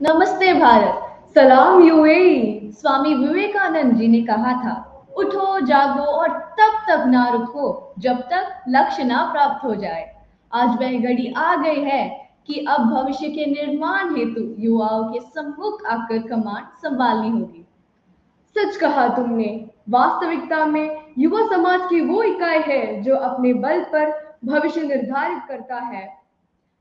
नमस्ते भारत, सलाम यूएई। स्वामी विवेकानंद जी ने कहा था, उठो जागो और तब तक ना रुको जब तक लक्ष्य ना प्राप्त हो जाए। आज वह घड़ी आ गई है कि अब भविष्य के निर्माण हेतु युवाओं के सम्मुख आकर कमान संभालनी होगी। सच कहा तुमने। वास्तविकता में युवा समाज की वो इकाई है जो अपने बल पर भविष्य निर्धारित करता है।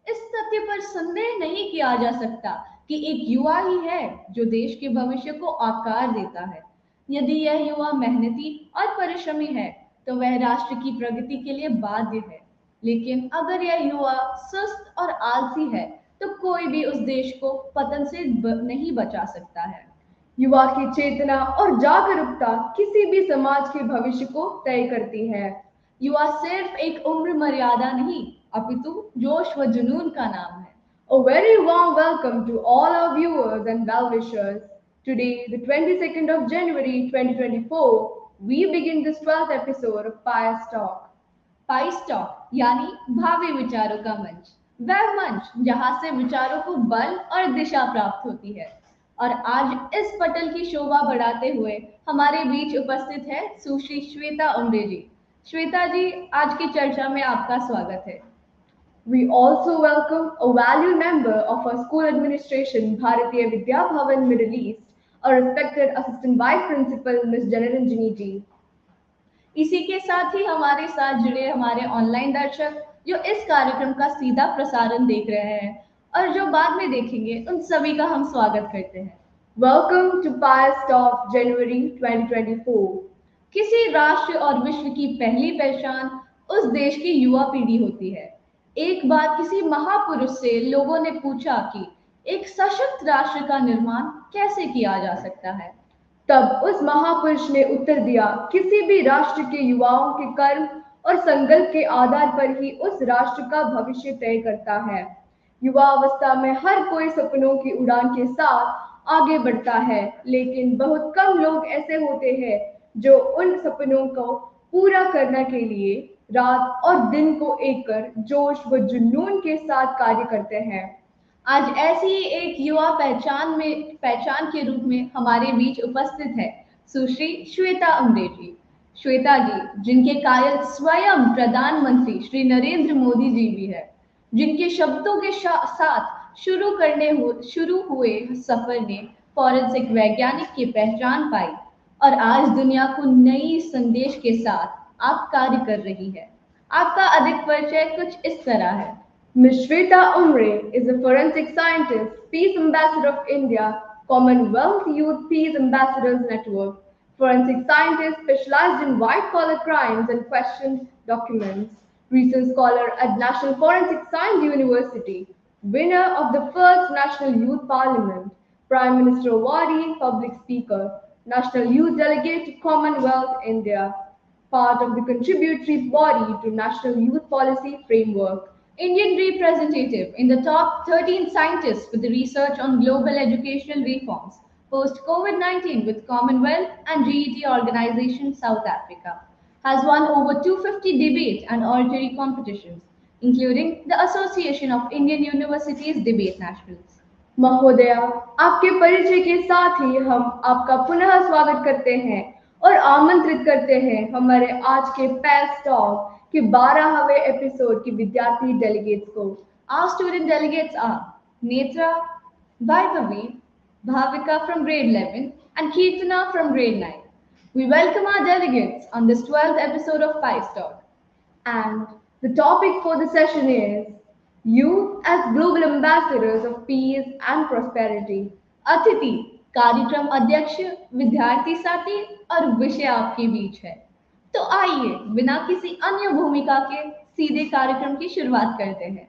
इस तथ्य पर संदेह नहीं किया जा सकता कि एक युवा ही है जो देश के भविष्य को आकार देता है। यदि यह युवा मेहनती और परिश्रमी है तो वह राष्ट्र की प्रगति के लिए बाध्य है। लेकिन अगर यह युवा सुस्त और आलसी है तो कोई भी उस देश को पतन से नहीं बचा सकता है। युवा की चेतना और जागरूकता किसी भी समाज के भविष्य को तय करती है। युवा सिर्फ एक उम्र मर्यादा नहीं, अपितु जोश व जुनून का नाम है। A very warm welcome to all our viewers and well-wishers. Today, the 22nd of January 2024, we begin this 12th episode of Pious Talk. Price talk यानी भावी विचारों का मंच, वह मंच जहां से विचारों को बल और दिशा प्राप्त होती है। और आज इस पटल की शोभा बढ़ाते हुए हमारे बीच उपस्थित है सुश्री श्वेता उमरे जी। श्वेता जी, आज की चर्चा में आपका स्वागत है। We also welcome a valued member of our school administration, Bharatiya Vidya Bhavan Middle East, our respected Assistant Vice Principal, Ms. Janarajani ji. इसी के साथ ही हमारे साथ जुड़े हमारे ऑनलाइन दर्शक जो इस कार्यक्रम का सीधा प्रसारण देख रहे हैं और जो बाद में देखेंगे, उन सभी का हम स्वागत करते हैं। वेलकम टू पायस टॉक जनवरी 2024। किसी राष्ट्र और विश्व की पहली पहचान उस देश की युवा पीढ़ी होती है। एक बार किसी महापुरुष से लोगों ने पूछा कि एक सशक्त राष्ट्र का निर्माण कैसे किया जा सकता है। तब उस महापुरुष ने उत्तर दिया, किसी भी राष्ट्र के युवाओं के कर्म और संकल्प के आधार पर ही उस राष्ट्र का भविष्य तय करता है। युवा अवस्था में हर कोई सपनों की उड़ान के साथ आगे बढ़ता है, लेकिन बहुत कम लोग ऐसे होते हैं जो उन सपनों को पूरा करने के लिए रात और दिन को एक कर जोश व जुनून के साथ कार्य करते हैं। आज ऐसी ही एक युवा पहचान के रूप में हमारे बीच उपस्थित है सुश्री श्वेता उमरे जी। श्वेता जी, जिनके कायल स्वयं प्रधानमंत्री श्री नरेंद्र मोदी जी भी है, जिनके शब्दों के साथ शुरू हुए सफर ने फॉरेंसिक वैज्ञानिक की पहचान पाई और आज दुनिया को नई संदेश के साथ आप कार्य कर रही है। आपका अधिक परिचय कुछ इस तरह है। Ms. Shweta Umre is a forensic scientist, Peace Ambassador of India, Commonwealth Youth Peace Ambassadors Network, forensic scientist specialized in white-collar crimes and questioned documents, recent scholar at National Forensic Science University, winner of the first National Youth Parliament, Prime Minister awardee, public speaker, National Youth Delegate to Commonwealth India, part of the contributory body to National Youth Policy Framework, Indian representative in the top 13 scientists for the research on global educational reforms post COVID-19 with Commonwealth and GET Organization South Africa, has won over 250 debate and oratory competitions, including the Association of Indian Universities Debate Nationals. महोदया, आपके परिचय के साथ ही हम आपका पुनः स्वागत करते हैं और आमंत्रित करते हैं हमारे आज के पैस टॉक के 12वें एपिसोड की विद्यार्थी डेलीगेट्स को। Our student delegates are Nethra, Vaibhavi, Bhavika from grade 11 and Keertana from grade 9. We welcome our delegates on this 12th episode of Pious Talk. And the topic for the session is Youth as Global Ambassadors of Peace and Prosperity. अतिथि, कार्यक्रम अध्यक्ष, विद्यार्थी साथी और विषय आपके बीच है। तो आइए बिना किसी अन्य भूमिका के सीधे कार्यक्रम की शुरुआत करते हैं।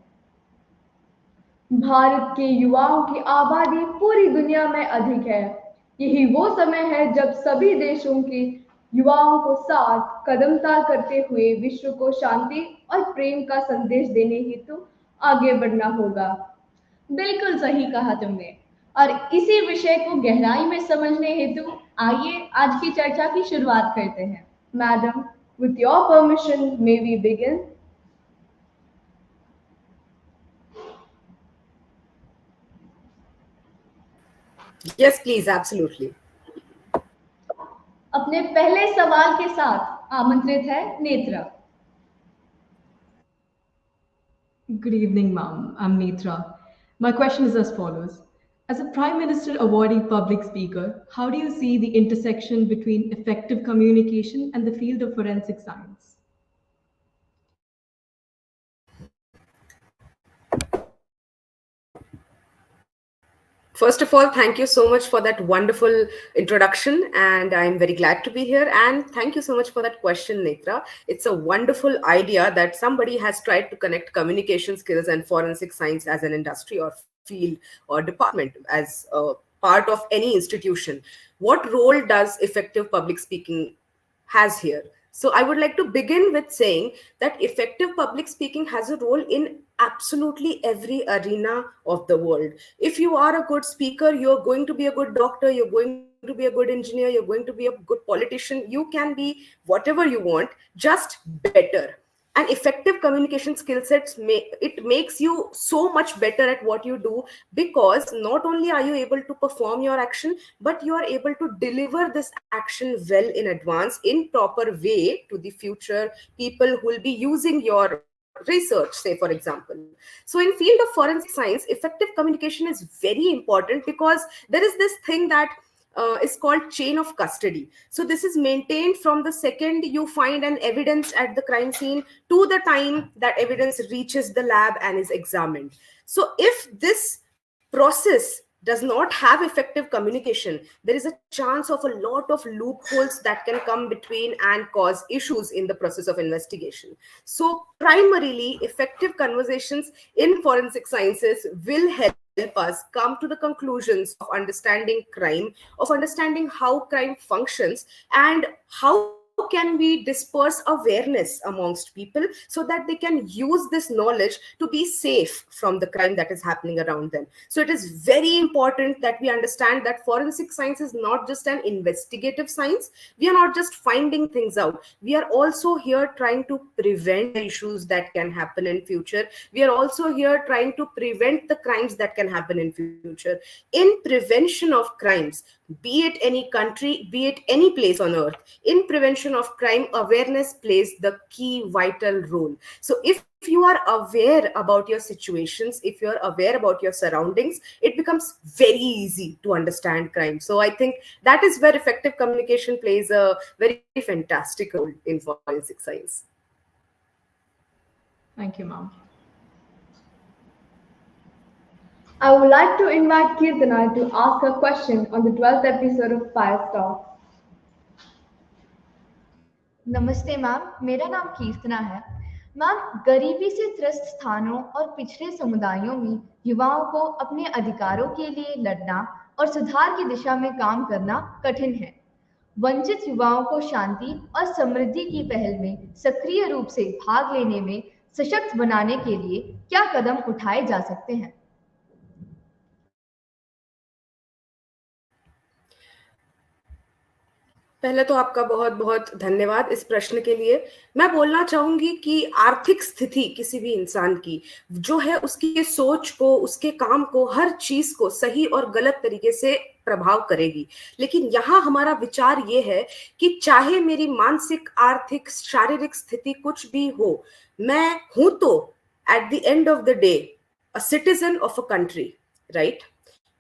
भारत के युवाओं की आबादी पूरी दुनिया में अधिक है। यही वो समय है जब सभी देशों के युवाओं को साथ कदमताल करते हुए विश्व को शांति और प्रेम का संदेश देने हेतु आगे बढ़ना होगा। बिल्कुल सही कहा तुमने। और इसी विषय को गहराई में समझने हेतु आइए आज की चर्चा की शुरुआत करते हैं। Madam, with your permission, may we begin? Yes, please, absolutely. अपने पहले सवाल के साथ आमंत्रित है Netra. Good evening, ma'am. I'm Nethra. My question is as follows. As a Prime Minister awarding public speaker, how do you see the intersection between effective communication and the field of forensic science? First of all, thank you so much for that wonderful introduction, and I'm very glad to be here. And thank you so much for that question, Netra. It's a wonderful idea that somebody has tried to connect communication skills and forensic science as an industry or field or department as a part of any institution. What role does effective public speaking has here? So I would like to begin with saying that effective public speaking has a role in absolutely every arena of the world. If you are a good speaker, you're going to be a good doctor, you're going to be a good engineer, you're going to be a good politician, you can be whatever you want, just better. And effective communication skill sets it makes you so much better at what you do, because not only are you able to perform your action, but you are able to deliver this action well in advance in proper way to the future people who will be using your research, say for example. So in field of forensic science, effective communication is very important, because there is this thing that is called chain of custody. So this is maintained from the second you find an evidence at the crime scene to the time that evidence reaches the lab and is examined. So if this process does not have effective communication, there is a chance of a lot of loopholes that can come between and cause issues in the process of investigation. So primarily, effective conversations in forensic sciences will help us come to the conclusions of understanding crime, of understanding how crime functions, and how can we disperse awareness amongst people so that they can use this knowledge to be safe from the crime that is happening around them. So it is very important that we understand that forensic science is not just an investigative science. We are not just finding things out, we are also here trying to prevent the issues that can happen in future. We are also here trying to prevent the crimes that can happen in future. In prevention of crimes, be it any country, be it any place on earth, in prevention of crime, awareness plays the key vital role. So if you are aware about your situations, if you're aware about your surroundings, it becomes very easy to understand crime. So I think that is where effective communication plays a very fantastic role in forensic science. Thank you, ma'am. I would like to invite Keertana to ask a question on the 12th episode of Firestar. नमस्ते ma'am, मेरा नाम कीर्तना है। Ma'am, गरीबी से त्रस्त स्थानों और पिछड़े समुदायों में युवाओं को अपने अधिकारों के लिए लड़ना और सुधार की दिशा में काम करना कठिन है। वंचित युवाओं को शांति और समृद्धि की पहल में सक्रिय रूप से भाग लेने में सशक्त बनाने के लिए क्या कदम उठाए जा सकते हैं? पहले तो आपका बहुत बहुत धन्यवाद इस प्रश्न के लिए। मैं बोलना चाहूंगी कि आर्थिक स्थिति किसी भी इंसान की जो है उसकी सोच को, उसके काम को, हर चीज को सही और गलत तरीके से प्रभाव करेगी। लेकिन यहाँ हमारा विचार ये है कि चाहे मेरी मानसिक, आर्थिक, शारीरिक स्थिति कुछ भी हो, मैं हूं तो at the end of the day a citizen of a country, right?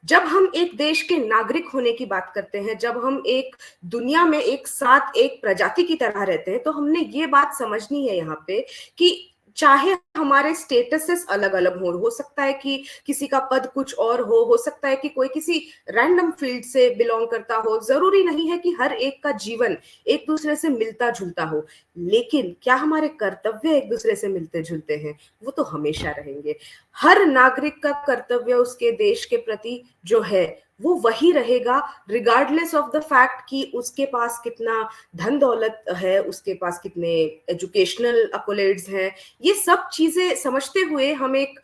जब हम एक देश के नागरिक होने की बात करते हैं, जब हम एक दुनिया में एक साथ एक प्रजाति की तरह रहते हैं, तो हमने ये बात समझनी है यहाँ पे कि चाहे हमारे स्टेटसेस अलग अलग हो सकता है कि किसी का पद कुछ और हो सकता है कि कोई किसी रैंडम फील्ड से बिलोंग करता हो, जरूरी नहीं है कि हर एक का जीवन एक दूसरे से मिलता जुलता हो, लेकिन क्या हमारे कर्तव्य एक दूसरे से मिलते जुलते हैं? वो तो हमेशा रहेंगे। हर नागरिक का कर्तव्य उसके देश के प्रति जो है वो वही रहेगा, रिगार्डलेस ऑफ द फैक्ट कि उसके पास कितना धन दौलत है, उसके पास कितने एजुकेशनल अकोलेड्स हैं। ये सब चीजें समझते हुए हम एक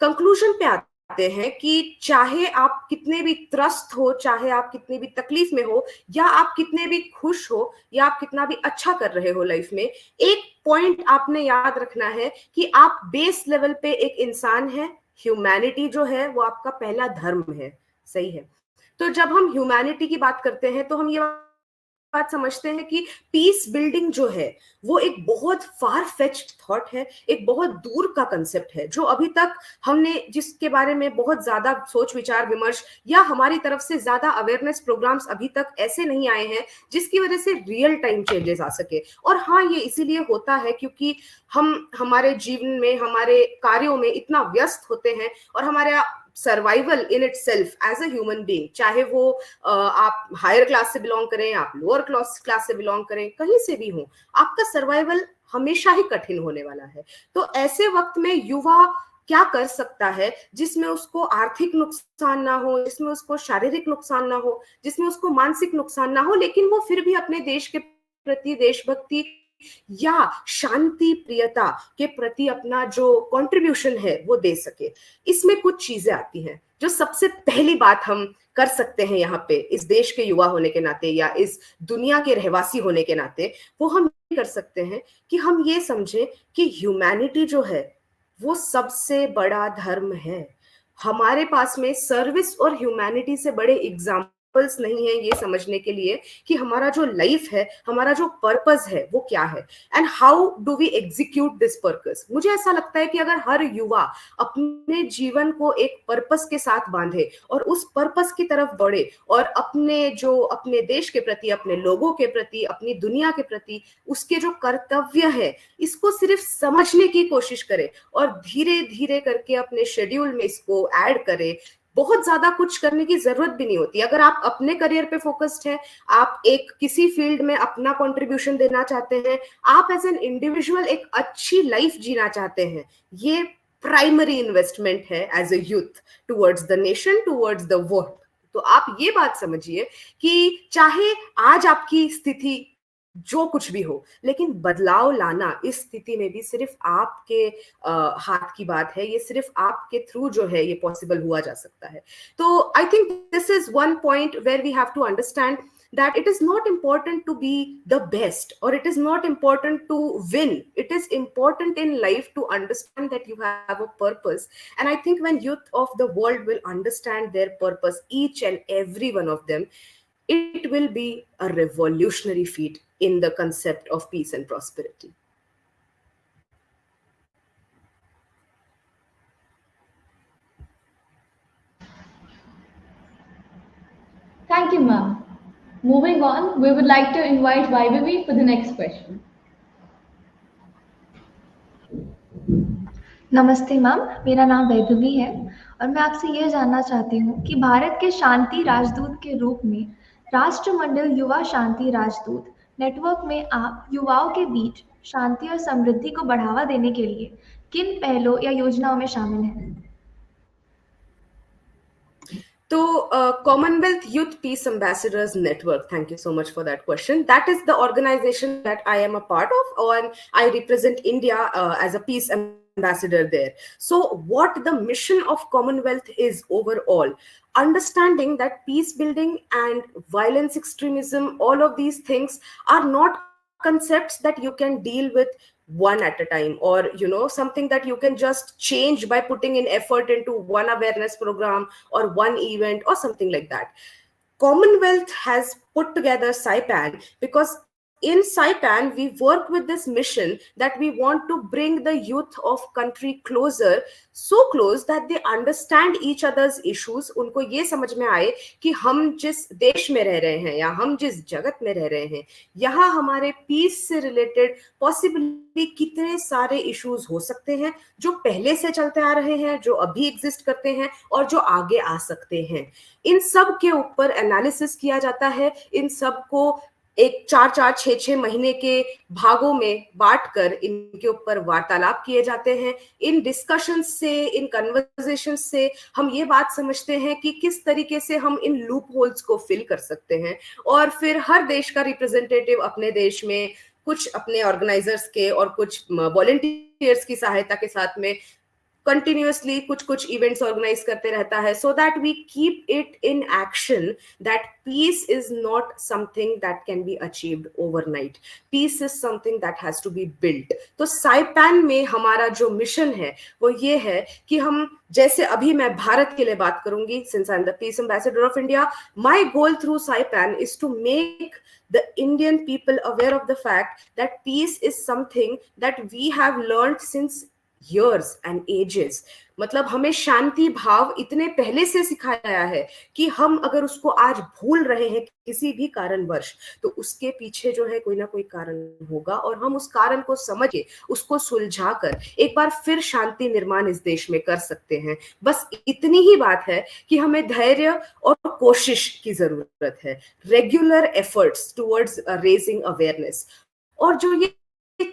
कंक्लूजन पे आते हैं कि चाहे आप कितने भी त्रस्त हो, चाहे आप कितने भी तकलीफ में हो, या आप कितने भी खुश हो, या आप कितना भी अच्छा कर रहे हो लाइफ में, एक पॉइंट आपने याद रखना है कि आप बेस लेवल पे एक इंसान है। ह्यूमैनिटी जो है वो आपका पहला धर्म है, सही है। तो जब हम ह्यूमैनिटी की बात करते हैं तो हम ये बात समझते हैं कि पीस बिल्डिंग जो है वो एक बहुत फार फेच्ड थॉट है, एक बहुत दूर का कंसेप्ट है, जो अभी तक हमने जिसके बारे में बहुत ज्यादा सोच विचार विमर्श या हमारी तरफ से ज्यादा अवेयरनेस प्रोग्राम्स अभी तक ऐसे नहीं आए हैं जिसकी वजह से रियल टाइम चेंजेस आ सके। और हाँ, ये इसीलिए होता है क्योंकि हम हमारे जीवन में हमारे कार्यों में इतना व्यस्त होते हैं और हमारे survival in itself as a human being, चाहे वो आप हायर क्लास से बिलोंग करें, आप लोअर क्लास से बिलोंग करें, कहीं से भी हो, आपका सर्वाइवल हमेशा ही कठिन होने वाला है। तो ऐसे वक्त में युवा क्या कर सकता है जिसमें उसको आर्थिक नुकसान ना हो, जिसमें उसको शारीरिक नुकसान ना हो, जिसमें उसको मानसिक नुकसान ना हो, लेकिन वो फिर भी अपने देश के प्रति देशभक्ति या शांति प्रियता के प्रति अपना जो कंट्रीब्यूशन है वो दे सके। इसमें कुछ चीजें आती हैं। जो सबसे पहली बात हम कर सकते हैं यहाँ पे इस देश के युवा होने के नाते या इस दुनिया के रहवासी होने के नाते, वो हम कर सकते हैं कि हम ये समझें कि ह्यूमैनिटी जो है वो सबसे बड़ा धर्म है। हमारे पास में सर्विस और ह्यूमैनिटी से बड़े एग्जाम्पल्स नहीं है ये समझने के लिए कि हमारा जो लाइफ है, हमारा जो पर्पस है वो क्या है, and how do we execute this purpose. मुझे ऐसा लगता है कि अगर हर युवा अपने जीवन को एक पर्पस के साथ बांधे और उस पर्पस की तरफ बढ़े और अपने देश के प्रति, अपने लोगों के प्रति, अपनी दुनिया के प्रति उसके जो कर्तव्य है इसको सिर्फ समझने की कोशिश करे और धीरे धीरे करके अपने शेड्यूल में इसको ऐड करे, बहुत ज्यादा कुछ करने की जरूरत भी नहीं होती। अगर आप अपने करियर पे फोकस्ड हैं, आप एक किसी फील्ड में अपना कंट्रीब्यूशन देना चाहते हैं, आप एज एन इंडिविजुअल एक अच्छी लाइफ जीना चाहते हैं, ये प्राइमरी इन्वेस्टमेंट है as a youth towards the nation, towards the world. तो आप ये बात समझिए कि चाहे आज आपकी स्थिति जो कुछ भी हो, लेकिन बदलाव लाना इस स्थिति में भी सिर्फ आपके हाथ की बात है, ये सिर्फ आपके थ्रू जो है ये पॉसिबल हुआ जा सकता है। तो I think this is one point where we have to understand that it is not important to be the best or it is not important to win. It is important in life to understand that you have a purpose, and I think when youth of the world will understand their purpose, each and every one of them, it will be a revolutionary feat in the concept of peace and prosperity. Thank you, ma'am. Moving on, we would like to invite Vaibhavi for the next question. नमस्ते ma'am, मेरा नाम वैभवी है और मैं आपसे ये जानना चाहती हूँ कि भारत के शांति राजदूत के रूप में राष्ट्रमंडल युवा शांति राजदूत नेटवर्क में आप युवाओं के बीच शांति और समृद्धि को बढ़ावा देने के लिए किन पहलों या योजनाओं में शामिल हैं? तो Commonwealth Youth Peace Ambassadors Network, thank you so much for that question. That is the organization that I am a part of, and I represent India as a peace ambassador there. So what the mission of Commonwealth is overall, understanding that peace building and violence extremism, all of these things are not concepts that you can deal with one at a time, or something that you can just change by putting in effort into one awareness program or one event or something like that. Commonwealth has put together Saipan because in Saipan we work with this mission that we want to bring the youth of country closer, so close that they understand each other's issues. उनको ये समझ में आए कि हम जिस देश में रह रहे हैं या हम जिस जगत में रह रहे हैं, यहाँ हमारे पीस से रिलेटेड पॉसिबली कितने सारे इश्यूज हो सकते हैं जो पहले से चलते आ रहे हैं, जो अभी एग्जिस्ट करते हैं और जो आगे आ सकते हैं। इन सब के ऊपर एनालिसिस किया जाता है, इन सब को एक 4-4, 6-6 महीने के भागों में बांटकर इनके ऊपर वार्तालाप किए जाते हैं। इन डिस्कशन से, इन कन्वर्सेशन से हम ये बात समझते हैं कि किस तरीके से हम इन लूप होल्स को फिल कर सकते हैं, और फिर हर देश का रिप्रेजेंटेटिव अपने देश में कुछ अपने ऑर्गेनाइजर्स के और कुछ वॉलंटियर्स की सहायता के साथ में continuously कुछ events organize करते रहता है, so that we keep it in action that peace is not something that can be achieved overnight. Peace is something that has to be built. तो साइपैन में हमारा जो मिशन है वो ये है कि हम, जैसे अभी मैं भारत के लिए बात करूंगी, since I'm the Peace Ambassador of India, my goal through Saipan is to make the Indian people aware of the fact that peace is something that we have learned since years and ages. मतलब हमें शांति भाव इतने पहले से सिखाया गया है कि हम अगर उसको आज भूल रहे हैं किसी भी कारणवश, तो उसके पीछे जो है कोई ना कोई कारण होगा, और हम उस कारण को समझ के उसको सुलझाकर एक बार फिर शांति निर्माण इस देश में कर सकते हैं. बस इतनी ही बात है कि हमें धैर्य और कोशिश की जरूरत है, regular efforts towards raising awareness. और जो ये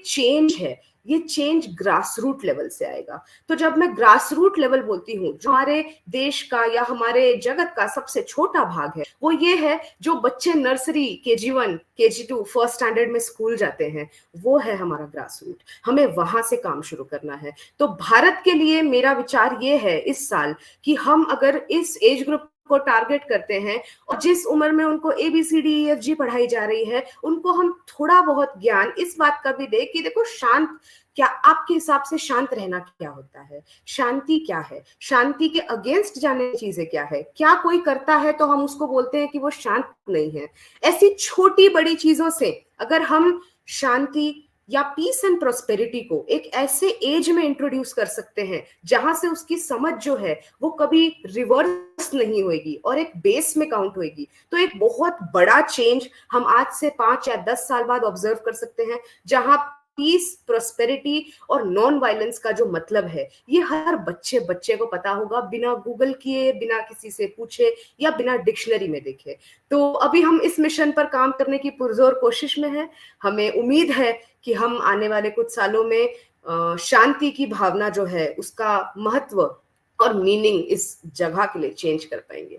चेंज है, ये चेंज ग्रास रूट लेवल से आएगा. तो जब मैं ग्रास रूट लेवल बोलती हूँ, जो हमारे देश का या हमारे जगत का सबसे छोटा भाग है, वो ये है जो बच्चे nursery, KG1, KG2, first standard में स्कूल जाते हैं, वो है हमारा ग्रास रूट. हमें वहां से काम शुरू करना है. तो भारत के लिए मेरा विचार ये है इस साल कि हम अगर इस एज ग्रुप को टारगेट करते हैं और जिस उम्र में उनको ABCDEFG पढ़ाई जा रही है, उनको हम थोड़ा बहुत ज्ञान इस बात का भी दे कि देखो शांत, क्या आपके हिसाब से शांत रहना क्या होता है, शांति क्या है, शांति के अगेंस्ट जाने की चीजें क्या है, क्या कोई करता है तो हम उसको बोलते हैं कि वो शांत नहीं है. ऐसी छोटी बड़ी चीजों से अगर हम शांति या पीस एंड प्रोस्पेरिटी को एक ऐसे एज में इंट्रोड्यूस कर सकते हैं जहां से उसकी समझ जो है वो कभी रिवर्स नहीं होगी और एक बेस में काउंट होगी, तो एक बहुत बड़ा चेंज हम आज से 5 या 10 साल बाद ऑब्जर्व कर सकते हैं, जहां पीस, प्रोस्पेरिटी और नॉन वायलेंस का जो मतलब है ये हर बच्चे को पता होगा, बिना गूगल किए, बिना किसी से पूछे या बिना डिक्शनरी में देखे. तो अभी हम इस मिशन पर काम करने की पुरजोर कोशिश में है. हमें उम्मीद है कि हम आने वाले कुछ सालों में शांति की भावना जो है उसका महत्व और मीनिंग इस जगह के लिए चेंज कर पाएंगे.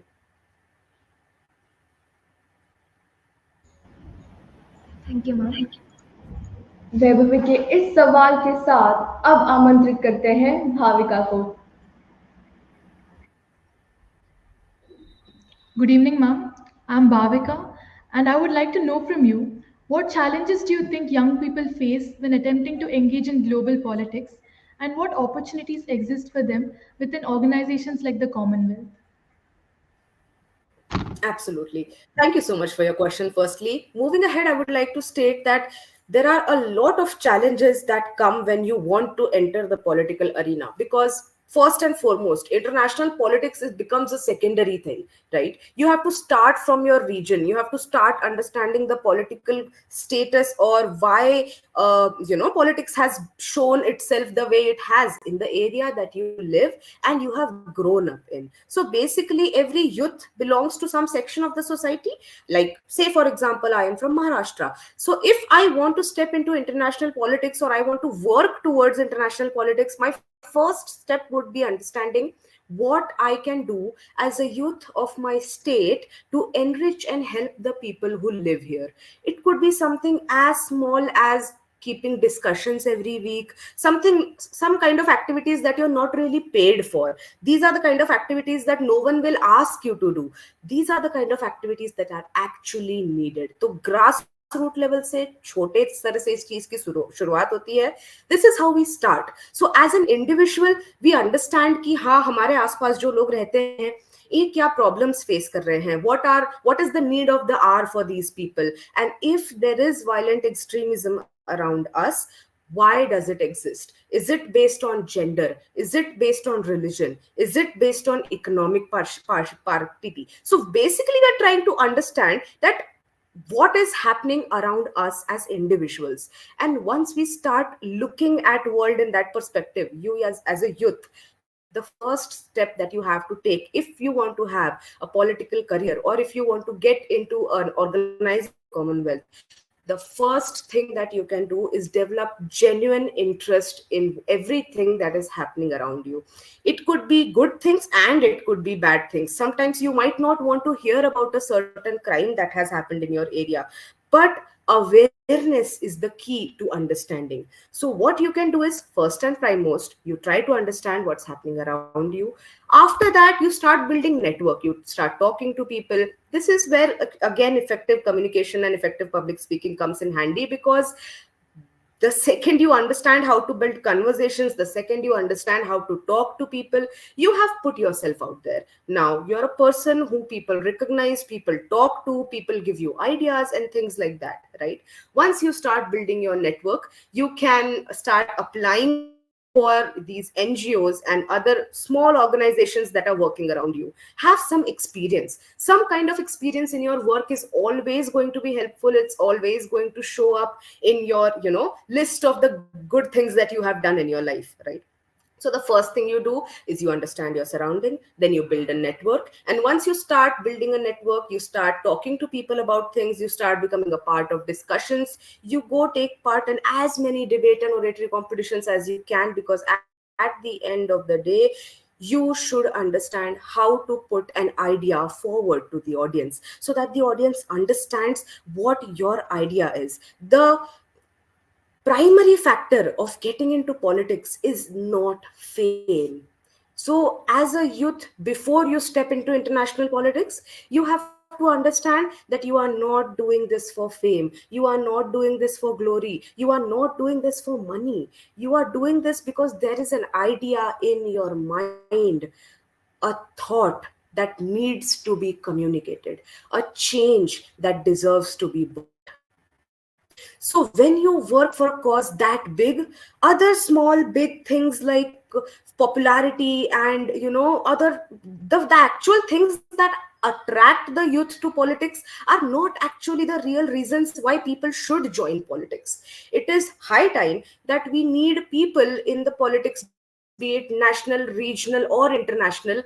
Thank you ma'am. वैभवी के इस सवाल के साथ अब आमंत्रित करते हैं भाविका को. Good evening, ma'am. I'm Bhavika, and I would like to know from you, what challenges do you think young people face when attempting to engage in global politics, and what opportunities exist for them within organizations like the Commonwealth? Absolutely. Thank you so much for your question. Firstly, moving ahead, I would like to state that there are a lot of challenges that come when you want to enter the political arena, because first and foremost, international politics becomes a secondary thing, right? You have to start from your region. You have to start understanding the political status, or why politics has shown itself the way it has in the area that you live and you have grown up in. So basically every youth belongs to some section of the society. Like, say for example, I am from Maharashtra. So if I want to step into international politics, or I want to work towards international politics, my first step would be understanding what I can do as a youth of my state to enrich and help the people who live here. It could be something as small as keeping discussions every week, some kind of activities that you're not really paid for. These are the kind of activities that no one will ask you to do. These are the kind of activities that are actually needed. So grass root level से छोटे स्तर से इस चीज की शुरुआत होती है. This is how we start. So as an individual we understand कि हाँ, हमारे आसपास जो लोग रहते हैं ये क्या प्रॉब्लम्स फेस कर रहे हैं, what is the need of the hour for these people, and if there is violent extremism around us, why does it exist? Is it based on gender? Is it based on religion? Is it based on economic partiality? So basically we're trying to understand that what is happening around us as individuals. And once we start looking at world in that perspective, you as a youth, the first step that you have to take if you want to have a political career, or if you want to get into an organized Commonwealth, the first thing that you can do is develop genuine interest in everything that is happening around you. It could be good things and it could be bad things. Sometimes you might not want to hear about a certain crime that has happened in your area, but awareness awareness is the key to understanding. So what you can do is, first and foremost, you try to understand what's happening around you. After that, you start building network, you start talking to people. This is where, again, effective communication and effective public speaking comes in handy, because the second you understand how to build conversations, the second you understand how to talk to people, you have put yourself out there. Now you're a person who people recognize, people talk to, people give you ideas and things like that, right? Once you start building your network, you can start applying for these NGOs and other small organizations that are working around you. Have some experience. Some kind of experience in your work is always going to be helpful. It's always going to show up in your, list of the good things that you have done in your life, right? So the first thing you do is you understand your surrounding, then you build a network. And once you start building a network, you start talking to people about things, you start becoming a part of discussions, you go take part in as many debate and oratory competitions as you can, because at the end of the day, you should understand how to put an idea forward to the audience so that the audience understands what your idea is. The primary factor of getting into politics is not fame. So as a youth, before you step into international politics, you have to understand that you are not doing this for fame, you are not doing this for glory, you are not doing this for money. You are doing this because there is an idea in your mind, a thought that needs to be communicated, a change that deserves to be brought. So when you work for a cause that big, other small big things like popularity and the actual things that attract the youth to politics are not actually the real reasons why people should join politics. It is high time that we need people in the politics, be it national, regional, or international,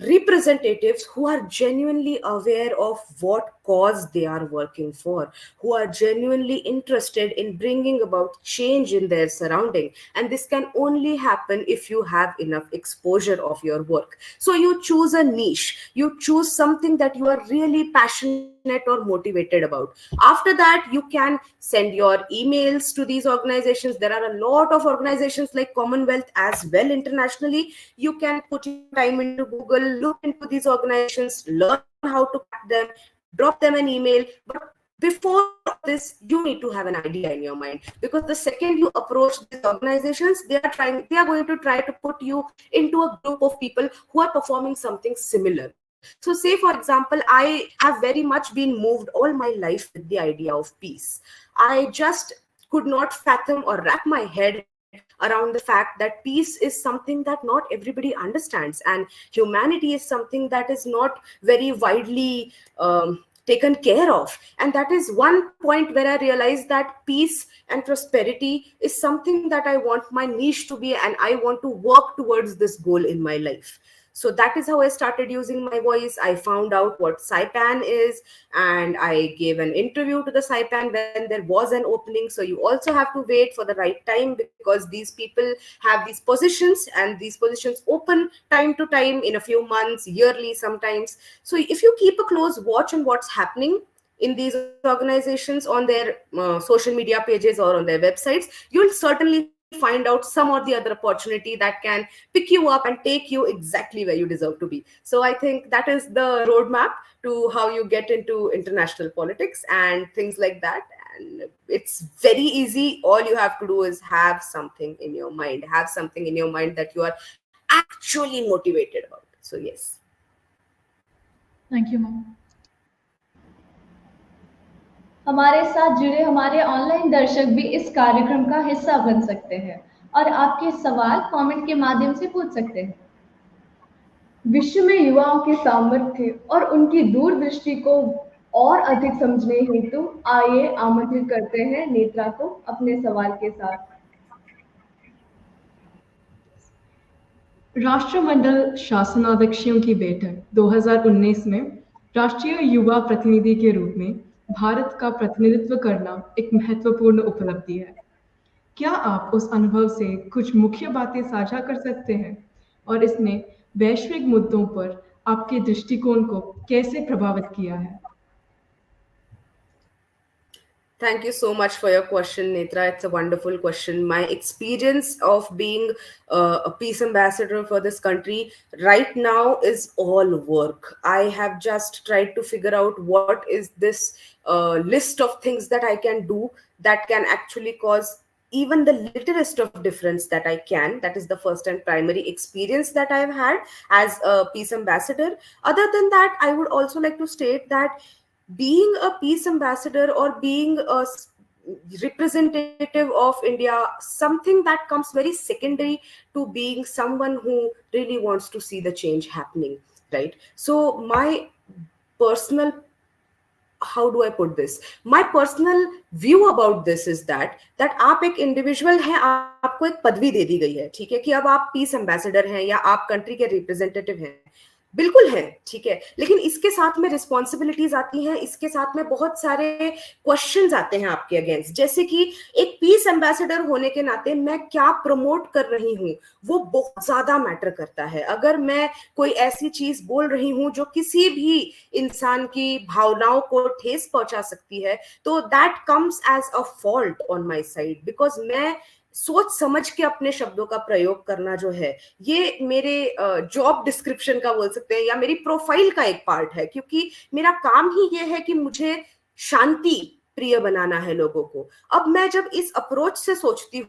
representatives who are genuinely aware of what cause they are working for, who are genuinely interested in bringing about change in their surrounding. And this can only happen if you have enough exposure of your work. So you choose a niche, you choose something that you are really passionate or motivated about. After that, you can send your emails to these organizations. There are a lot of organizations like Commonwealth as well internationally. You can put your time into Google, look into these organizations, learn how to crack them, drop them an email. But before this, you need to have an idea in your mind, because the second you approach these organizations, they are going to try to put you into a group of people who are performing something similar. So say, for example, I have very much been moved all my life with the idea of peace. I just could not fathom or wrap my head around the fact that peace is something that not everybody understands, and humanity is something that is not very widely taken care of. And that is one point where I realized that peace and prosperity is something that I want my niche to be, and I want to work towards this goal in my life. So that is how I started using my voice. I found out what Saipan is, and I gave an interview to the Saipan when there was an opening. So you also have to wait for the right time, because these people have these positions, and these positions open time to time, in a few months, yearly sometimes. So if you keep a close watch on what's happening in these organizations on their social media pages or on their websites, you'll certainly find out some or the other opportunity that can pick you up and take you exactly where you deserve to be. So I think that is the roadmap to how you get into international politics and things like that. And it's very easy. All you have to do is have something in your mind, that you are actually motivated about. So yes. Thank you ma'am. हमारे साथ जुड़े हमारे online दर्शक भी इस कार्यक्रम का हिस्सा बन सकते हैं और आपके सवाल कमेंट के माध्यम से पूछ सकते हैं। विश्व में युवाओं के सामर्थ्य और उनकी दूरदृष्टि को और अधिक समझने हेतु आइए आमंत्रित करते हैं नेत्रा को अपने सवाल के साथ। राष्ट्रमंडल शासनाध्यक्षों की बैठक 2019 में राष्ट्रीय युवा प्रतिनिधि के रूप में भारत का प्रतिनिधित्व करना एक महत्वपूर्ण उपलब्धि है। क्या आप उस अनुभव से कुछ मुख्य बातें साझा कर सकते हैं और इसने वैश्विक मुद्दों पर आपके दृष्टिकोण को कैसे प्रभावित किया है? Thank you so much for your question, Netra. It's a wonderful question. My experience of being a peace ambassador for this country right now is all work. I have just tried to figure out what is this list of things that I can do that can actually cause even the littlest of difference that I can. That is the first and primary experience that I've had as a peace ambassador. Other than that, I would also like to state that being a peace ambassador or being a representative of India, something that comes very secondary to being someone who really wants to see the change happening, right? So my personal, how do I put this, my personal view about this is that आप एक individual हैं, आपको एक पदवी दे दी गई है, ठीक है, कि अब आप पीस एम्बेसडर हैं या आप कंट्री के रिप्रेजेंटेटिव हैं, बिल्कुल है, ठीक है, लेकिन इसके साथ में रिस्पॉन्सिबिलिटीज आती हैं, इसके साथ में बहुत सारे क्वेश्चंस आते हैं आपके अगेंस्ट, जैसे कि एक पीस एम्बेसडर होने के नाते मैं क्या प्रमोट कर रही हूँ वो बहुत ज्यादा मैटर करता है। अगर मैं कोई ऐसी चीज बोल रही हूँ जो किसी भी इंसान की भावनाओं को ठेस पहुंचा सकती है, तो that comes as a fault on my side, because मैं सोच समझ के अपने शब्दों का प्रयोग करना जो है, ये मेरे जॉब डिस्क्रिप्शन का बोल सकते हैं या मेरी प्रोफाइल का एक पार्ट है, क्योंकि मेरा काम ही ये है कि मुझे शांति प्रिय बनाना है लोगों को। अब मैं जब इस अप्रोच से सोचती हूँ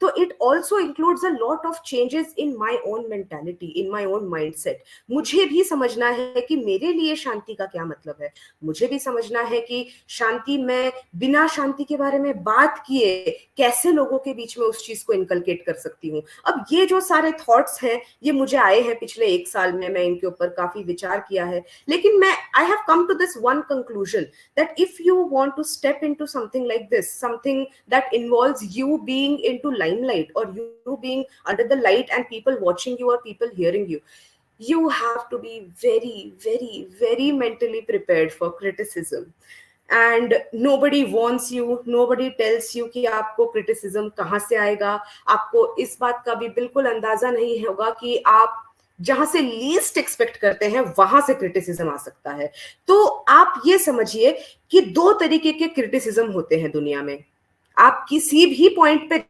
तो it also includes a lot of changes in my own mentality, in my own mindset. मुझे भी समझना है कि मेरे लिए शांति का क्या मतलब है, मुझे भी समझना है कि शांति, मैं बिना शांति के बारे में बात किए कैसे लोगों के बीच में उस चीज को इनकलकेट कर सकती हूँ। अब ये जो सारे थॉट्स हैं ये मुझे आए हैं पिछले 1 साल में, मैं इनके ऊपर काफी विचार किया है, लेकिन मैं I have come to this one conclusion that if you want to step into something like this, something that involves you being into limelight or you being under the light and people watching you or people hearing you, you have to be very very very mentally prepared for criticism. And nobody warns you, nobody tells you कि आपको criticism कहाँ से आएगा। आपको इस बात का भी बिल्कुल अंदाजा नहीं होगा कि आप जहां से लीस्ट एक्सपेक्ट करते हैं वहां से क्रिटिसिज्म आ सकता है। तो आप ये समझिए कि 2 तरीके के क्रिटिसिज्म होते हैं दुनिया में। आप किसी भी पॉइंट पे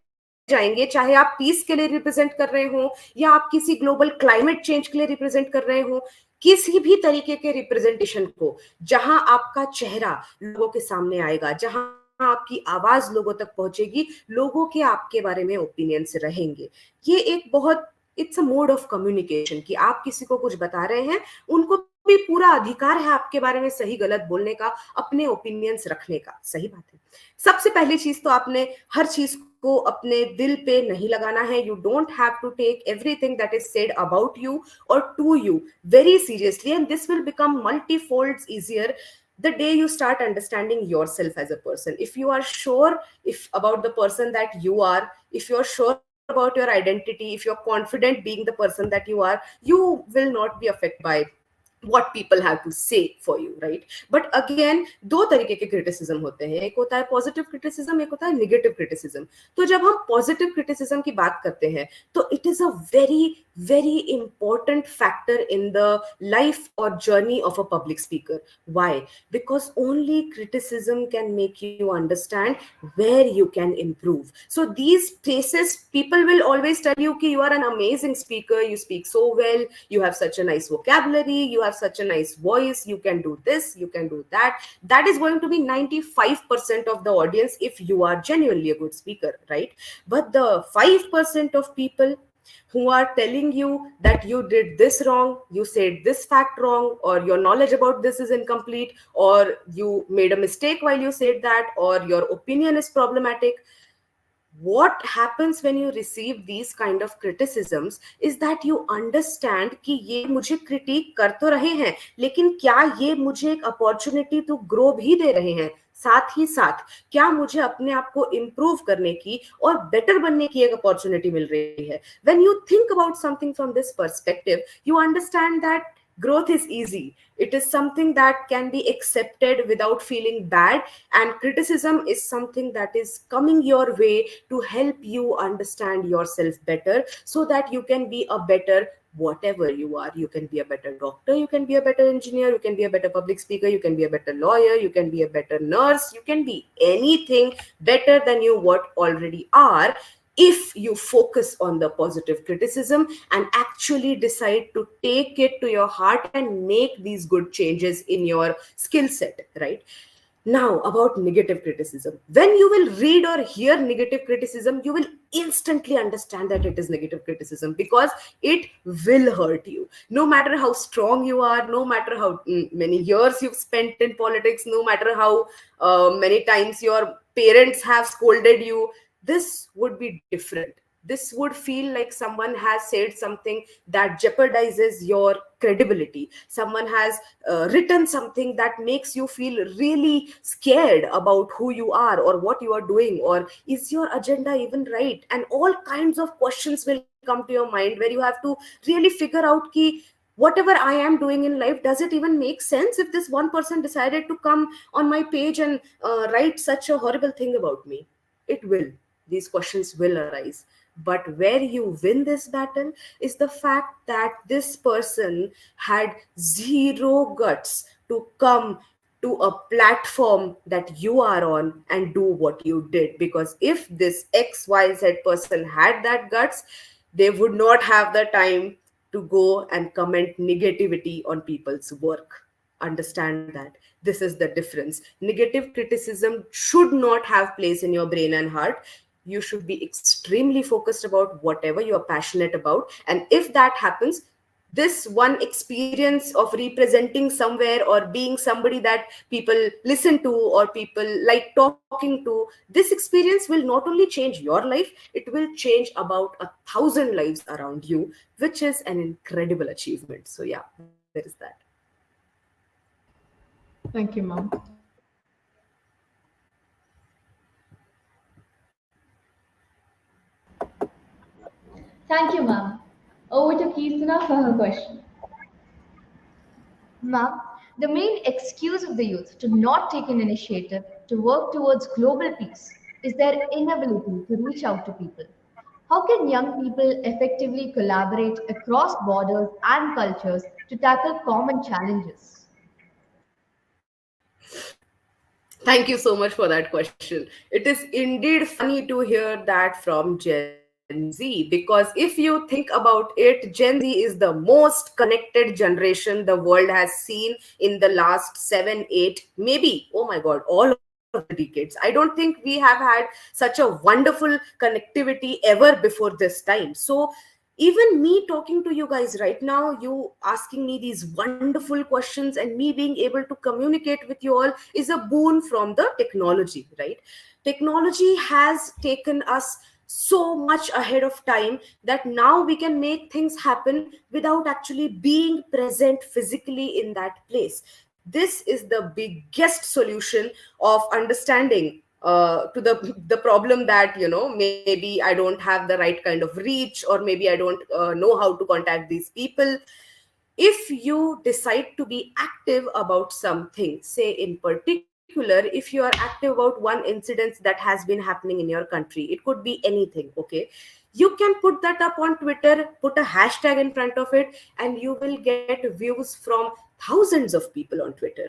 जाएंगे, चाहे आप पीस के लिए रिप्रेजेंट कर रहे हो या आप किसी ग्लोबल क्लाइमेट चेंज के लिए रिप्रेजेंट कर रहे हो, किसी भी तरीके के रिप्रेजेंटेशन को जहां आपका चेहरा लोगों के सामने आएगा, जहां आपकी आवाज लोगों तक पहुंचेगी, लोगों के आपके बारे में ओपिनियंस रहेंगे। ये एक बहुत, it's a mode of communication कि आप किसी को कुछ बता रहे हैं, उनको भी पूरा अधिकार है आपके बारे में सही गलत बोलने का, अपने ओपिनियंस रखने का। सही बात है। सबसे पहली चीज तो आपने हर चीज को अपने दिल पे नहीं लगाना है। You don't have to take everything that is said about you और to you very seriously, and this will become multifolds easier the day you start understanding yourself as a person. If you are sure about the person that you are, if you're sure about your identity, if you're confident being the person that you are, you will not be affected by what people have to say for you, right? But again, 2 तरीके के criticism होते हैं, एक होता है positive criticism, एक होता है नेगेटिव क्रिटिसिज्म। तो जब हम पॉजिटिव क्रिटिसिज्म की बात करते हैं तो it is a very very important factor in the life or journey of a public speaker. Why? Because only criticism can make you understand where you can improve. So these places, people will always tell you ki you are an amazing speaker, you speak so well, you have such a nice vocabulary, you have such a nice voice, you can do this, you can do that. That is going to be 95% of the audience if you are genuinely a good speaker, right? But the 5% of people who are telling you that you did this wrong, you said this fact wrong, or your knowledge about this is incomplete, or you made a mistake while you said that, or your opinion is problematic. What happens when you receive these kind of criticisms is that you understand कि ये मुझे critic कर तो रहे हैं, लेकिन क्या ये मुझे एक अपॉर्चुनिटी टू ग्रो भी दे रहे हैं, साथ ही साथ क्या मुझे अपने आप को इम्प्रूव करने की और बेटर बनने की एक अपॉर्चुनिटी मिल रही है। When you think about something from this perspective, you understand that Growth is easy. It is something that can be accepted without feeling bad, and criticism is something that is coming your way to help you understand yourself better so that you can be a better whatever you are. You can be a better doctor, you can be a better engineer, you can be a better public speaker, you can be a better lawyer, you can be a better nurse, you can be anything better than you what already are, if you focus on the positive criticism and actually decide to take it to your heart and make these good changes in your skill set, right? Now, about negative criticism. When you will read or hear negative criticism, you will instantly understand that it is negative criticism, because it will hurt you. No matter how strong you are, no matter how many years you've spent in politics, no matter how many times your parents have scolded you, this would be different. This would feel like someone has said something that jeopardizes your credibility. Someone has written something that makes you feel really scared about who you are or what you are doing, or is your agenda even right? And all kinds of questions will come to your mind where you have to really figure out ki whatever I am doing in life, does it even make sense if this one person decided to come on my page and write such a horrible thing about me? It will. These questions will arise. But where you win this battle is the fact that this person had zero guts to come to a platform that you are on and do what you did. Because if this XYZ person had that guts, they would not have the time to go and comment negativity on people's work. Understand that. This is the difference. Negative criticism should not have place in your brain and heart. You should be extremely focused about whatever you are passionate about. And if that happens, this one experience of representing somewhere or being somebody that people listen to or people like talking to, this experience will not only change your life, it will change about 1,000 lives around you, which is an incredible achievement. So yeah, there is that. Thank you, Mom. Thank you, ma'am. Over to Keertana for her question. Ma'am, the main excuse of the youth to not take an initiative to work towards global peace is their inability to reach out to people. How can young people effectively collaborate across borders and cultures to tackle common challenges? Thank you so much for that question. It is indeed funny to hear that from Gen Z, because if you think about it, Gen Z is the most connected generation the world has seen in the last 7, 8, maybe, oh my God, all of the decades. I don't think we have had such a wonderful connectivity ever before this time. So, even me talking to you guys right now, you asking me these wonderful questions and me being able to communicate with you all is a boon from the technology, right? Technology has taken us so much ahead of time that now we can make things happen without actually being present physically in that place. This is the biggest solution of understanding to the problem that, maybe I don't have the right kind of reach, or maybe I don't know how to contact these people. If you decide to be active about something, say in particular, if you are active about one incident that has been happening in your country, it could be anything, okay, you can put that up on Twitter, put a hashtag in front of it, and you will get views from thousands of people on Twitter,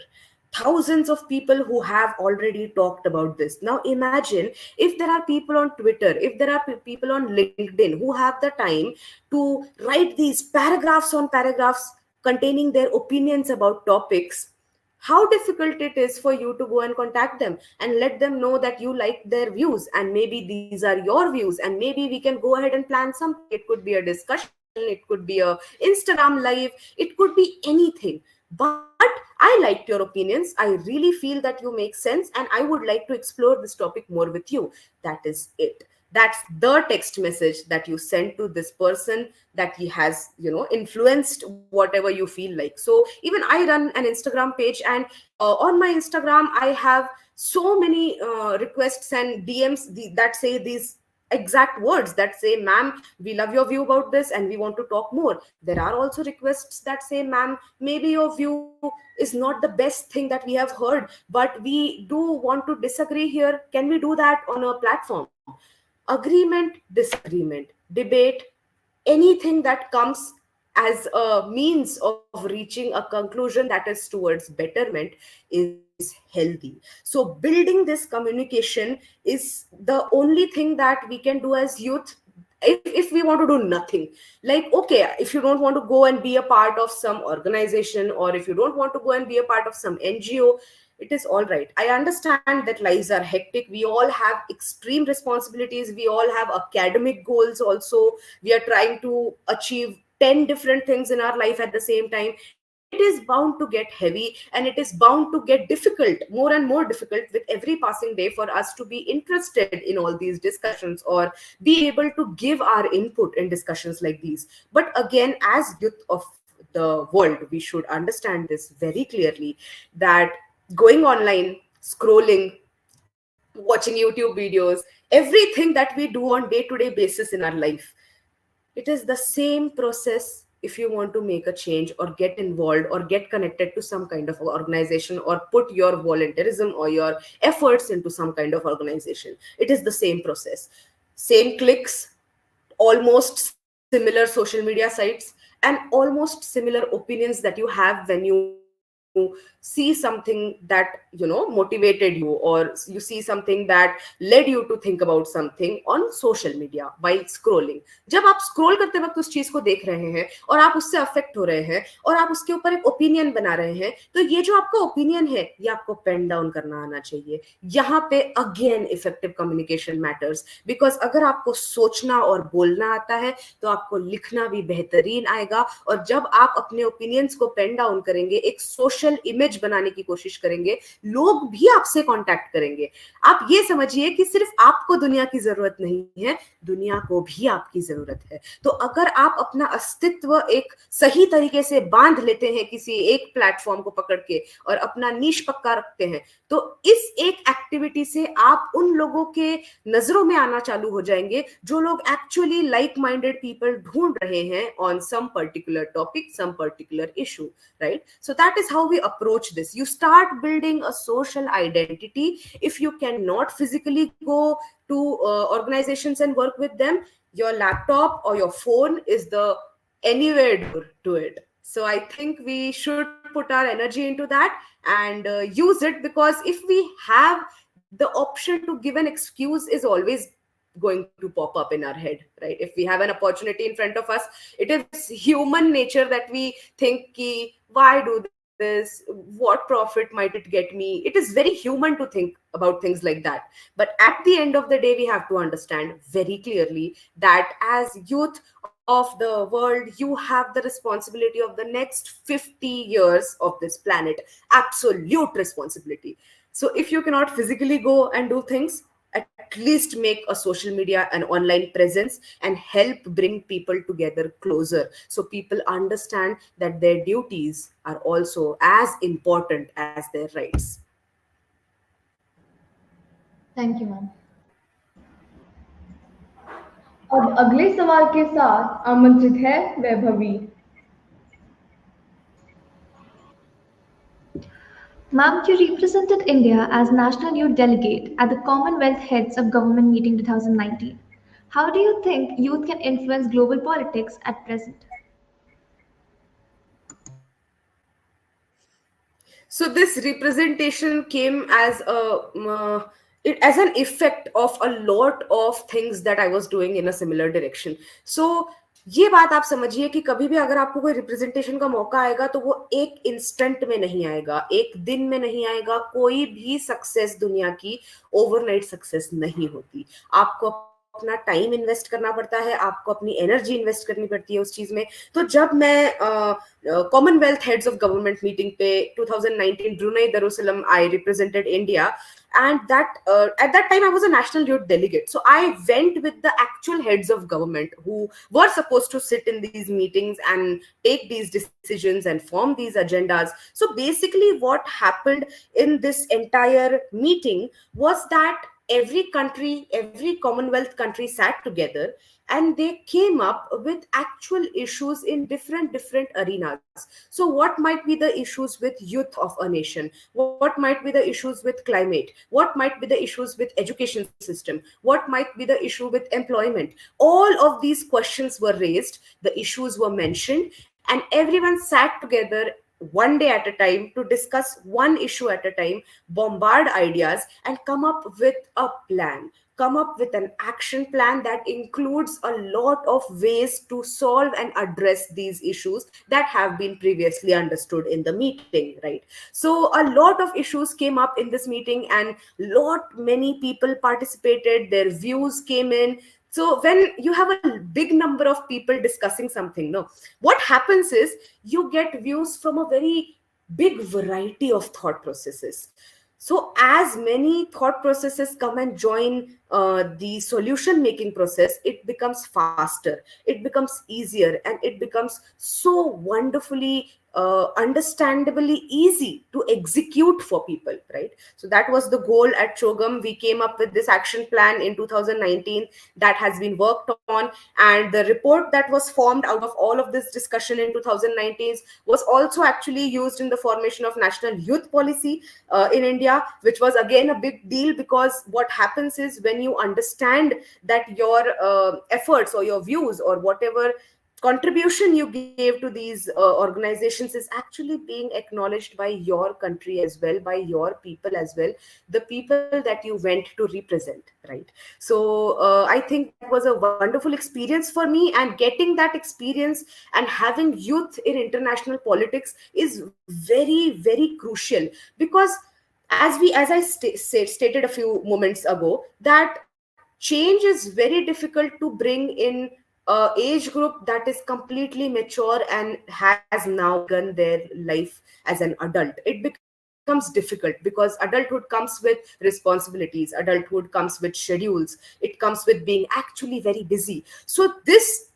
thousands of people who have already talked about this. Now imagine if there are people on Twitter, if there are people on LinkedIn who have the time to write these paragraphs on paragraphs containing their opinions about topics. How difficult it is for you to go and contact them and let them know that you like their views, and maybe these are your views, and maybe we can go ahead and plan something. It could be a discussion, it could be a Instagram live, it could be anything. But I liked your opinions, I really feel that you make sense, and I would like to explore this topic more with you. That is it. That's the text message that you send to this person, that he has, influenced whatever you feel like. So even I run an Instagram page, and on my Instagram I have so many requests and DMs that say these exact words that say, ma'am, we love your view about this and we want to talk more. There are also requests that say, ma'am, maybe your view is not the best thing that we have heard, but we do want to disagree here. Can we do that on a platform? Agreement, disagreement, debate, anything that comes as a means of reaching a conclusion that is towards betterment is healthy. So building this communication is the only thing that we can do as youth. If we want to do nothing, like, okay, if you don't want to go and be a part of some organization, or if you don't want to go and be a part of some NGO, it is all right. I understand that lives are hectic. We all have extreme responsibilities. We all have academic goals also. We are trying to achieve 10 different things in our life at the same time. It is bound to get heavy, and it is bound to get difficult, more and more difficult with every passing day, for us to be interested in all these discussions or be able to give our input in discussions like these. But again, as youth of the world, we should understand this very clearly, that going online, scrolling, watching YouTube videos, everything that we do on day-to-day basis in our life, it is the same process. If you want to make a change or get involved or get connected to some kind of organization or put your volunteerism or your efforts into some kind of organization, it is the same process. Same clicks, almost similar social media sites, and almost similar opinions that you have when you see something that, motivated you, or you see something that led you to think about something on social media while scrolling. जब आप scroll करते वक्त उस चीज को देख रहे हैं और आप उससे अफेक्ट हो रहे हैं और आप उसके ऊपर एक ओपिनियन बना रहे हैं, तो ये जो आपका ओपिनियन है, ये आपको पेन डाउन करना आना चाहिए. यहाँ पे again effective communication matters, because अगर आपको सोचना और बोलना आता है तो आपको लिखना भी बेहतरीन आएगा. और जब आप अपने ओपिनियंस को पेन डाउन करेंगे, एक सोशल इमेज बनाने की कोशिश करेंगे, लोग भी आपसे कांटेक्ट करेंगे. आप ये समझिए कि सिर्फ आपको दुनिया की जरूरत नहीं है, दुनिया को भी आपकी जरूरत है. तो अगर आप अपना अस्तित्व एक सही तरीके से बांध लेते हैं किसी एक प्लेटफॉर्म को पकड़ के और अपना नीश पक्का रखते हैं, तो इस एक एक्टिविटी से आप उन लोगों के नजरों में आना चालू हो जाएंगे जो लोग एक्चुअली लाइक माइंडेड पीपल ढूंढ रहे हैं on some particular topic, some particular issue, right? So that is how we approach this. You start building a social identity. If you cannot physically go to organizations and work with them, your laptop or your phone is the anywhere door to it. So I think we should put our energy into that and use it, because if we have the option to give an excuse is always going to pop up in our head, right? If we have an opportunity in front of us, it is human nature that we think ki, why do this, what profit might it get me? It is very human to think about things like that. But at the end of the day, we have to understand very clearly that as youth of the world, you have the responsibility of the next 50 years of this planet. Absolute responsibility. So if you cannot physically go and do things, at least make a social media and online presence and help bring people together closer, so people understand that their duties are also as important as their rights. Thank you ma'am. अब अगले सवाल के साथ आमंत्रित है Vaibhavi. Ma'am, you represented India as National Youth Delegate at the Commonwealth Heads of Government meeting 2019. How do you think youth can influence global politics at present? So this representation came as as an effect of a lot of things that I was doing in a similar direction. So ये बात आप समझिए कि कभी भी अगर आपको कोई रिप्रेजेंटेशन का मौका आएगा तो वो एक इंस्टेंट में नहीं आएगा, एक दिन में नहीं आएगा. कोई भी सक्सेस दुनिया की ओवरनाइट सक्सेस नहीं होती. आपको अपना टाइम इन्वेस्ट करना पड़ता है, आपको अपनी एनर्जी इन्वेस्ट करनी पड़ती है उस चीज में. तो जब मैं Commonwealth heads of government meeting पे 2019 Brunei Darussalam I represented India, and that at that time I was a national youth delegate, so I went with the actual heads of government who were supposed to sit in these meetings and take these decisions and form these agendas. So basically what happened in this entire meeting was that every country, every Commonwealth country sat together and they came up with actual issues in different arenas. So what might be the issues with youth of a nation? What might be the issues with climate? What might be the issues with education system? What might be the issue with employment? All of these questions were raised, the issues were mentioned, and everyone sat together one day at a time to discuss one issue at a time, bombard ideas, and come up with a plan, come up with an action plan that includes a lot of ways to solve and address these issues that have been previously understood in the meeting, right? So a lot of issues came up in this meeting, and lot many people participated, their views came in. So when you have a big number of people discussing something, no, what happens is you get views from a very big variety of thought processes. So as many thought processes come and join the solution making process, it becomes faster, it becomes easier, and it becomes so wonderfully understandably easy to execute for people, right? So that was the goal at Chogam. We came up with this action plan in 2019 that has been worked on, and the report that was formed out of all of this discussion in 2019 was also actually used in the formation of national youth policy in India, which was again a big deal, because what happens is when you understand that your efforts or your views or whatever contribution you gave to these organizations is actually being acknowledged by your country as well, by your people as well, the people that you went to represent, right? So I think that was a wonderful experience for me, and getting that experience and having youth in international politics is very crucial, because stated a few moments ago, that change is very difficult to bring in age group that is completely mature and has now begun their life as an adult. It becomes difficult because adulthood comes with responsibilities, adulthood comes with schedules, it comes with being actually very busy. So this,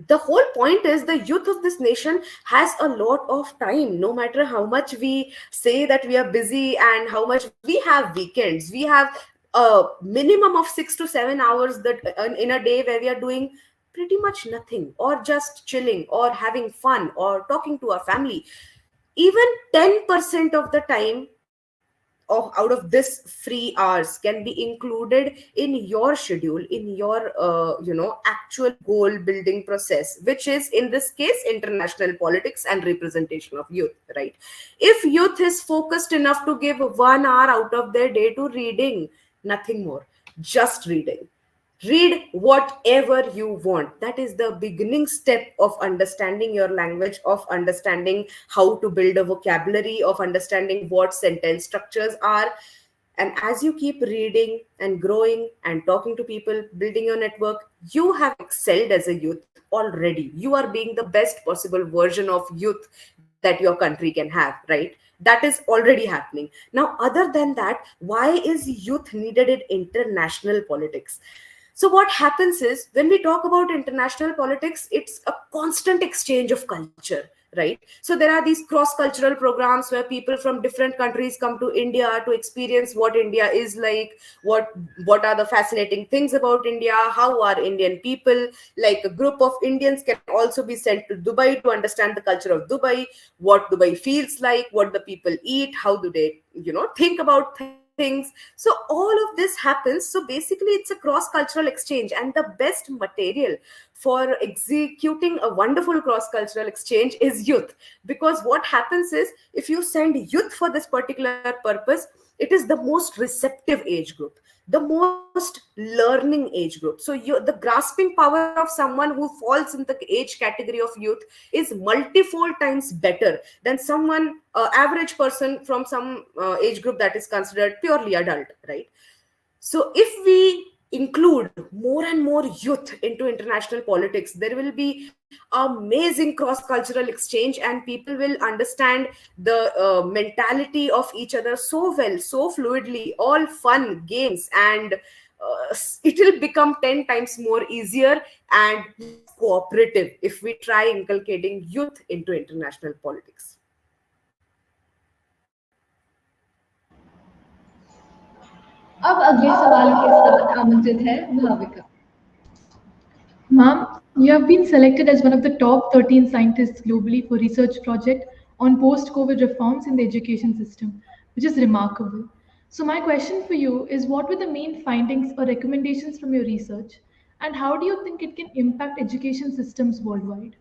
the whole point is, the youth of this nation has a lot of time. No matter how much we say that we are busy and how much we have weekends, we have a minimum of 6 to 7 hours that in a day where we are doing pretty much nothing, or just chilling or having fun or talking to our family. Even 10% of the time out of this free hours can be included in your schedule, in your actual goal building process, which is in this case international politics and representation of youth, right? If youth is focused enough to give 1 hour out of their day to reading, nothing more, just reading, read whatever you want. That is the beginning step of understanding your language, of understanding how to build a vocabulary, of understanding what sentence structures are. And as you keep reading and growing and talking to people, building your network, you have excelled as a youth already. You are being the best possible version of youth that your country can have, right? That is already happening. Now, other than that, why is youth needed in international politics? So what happens is, when we talk about international politics, it's a constant exchange of culture, right? So there are these cross-cultural programs where people from different countries come to India to experience what India is like, what are the fascinating things about India, how are Indian people. Like, a group of Indians can also be sent to Dubai to understand the culture of Dubai, what Dubai feels like, what the people eat, how do they, think about things. So all of this happens. So basically it's a cross-cultural exchange, and the best material for executing a wonderful cross-cultural exchange is youth. Because what happens is, if you send youth for this particular purpose, it is the most receptive age group, the most learning age group. So the grasping power of someone who falls in the age category of youth is multifold times better than someone, average person from some age group that is considered purely adult, right? So if we include more and more youth into international politics, there will be amazing cross-cultural exchange, and people will understand the mentality of each other so well, so fluidly, all fun games, and it will become 10 times more easier and less cooperative if we try inculcating youth into international politics. अब अगले सवाल के साथ आमंत्रित है Bhavika. Ma'am, you have been selected as one of the top 13 scientists globally for research project on post-COVID reforms in the education system, which is remarkable. So my question for you is what were the main findings or recommendations from your research and how do you think it can impact education systems worldwide?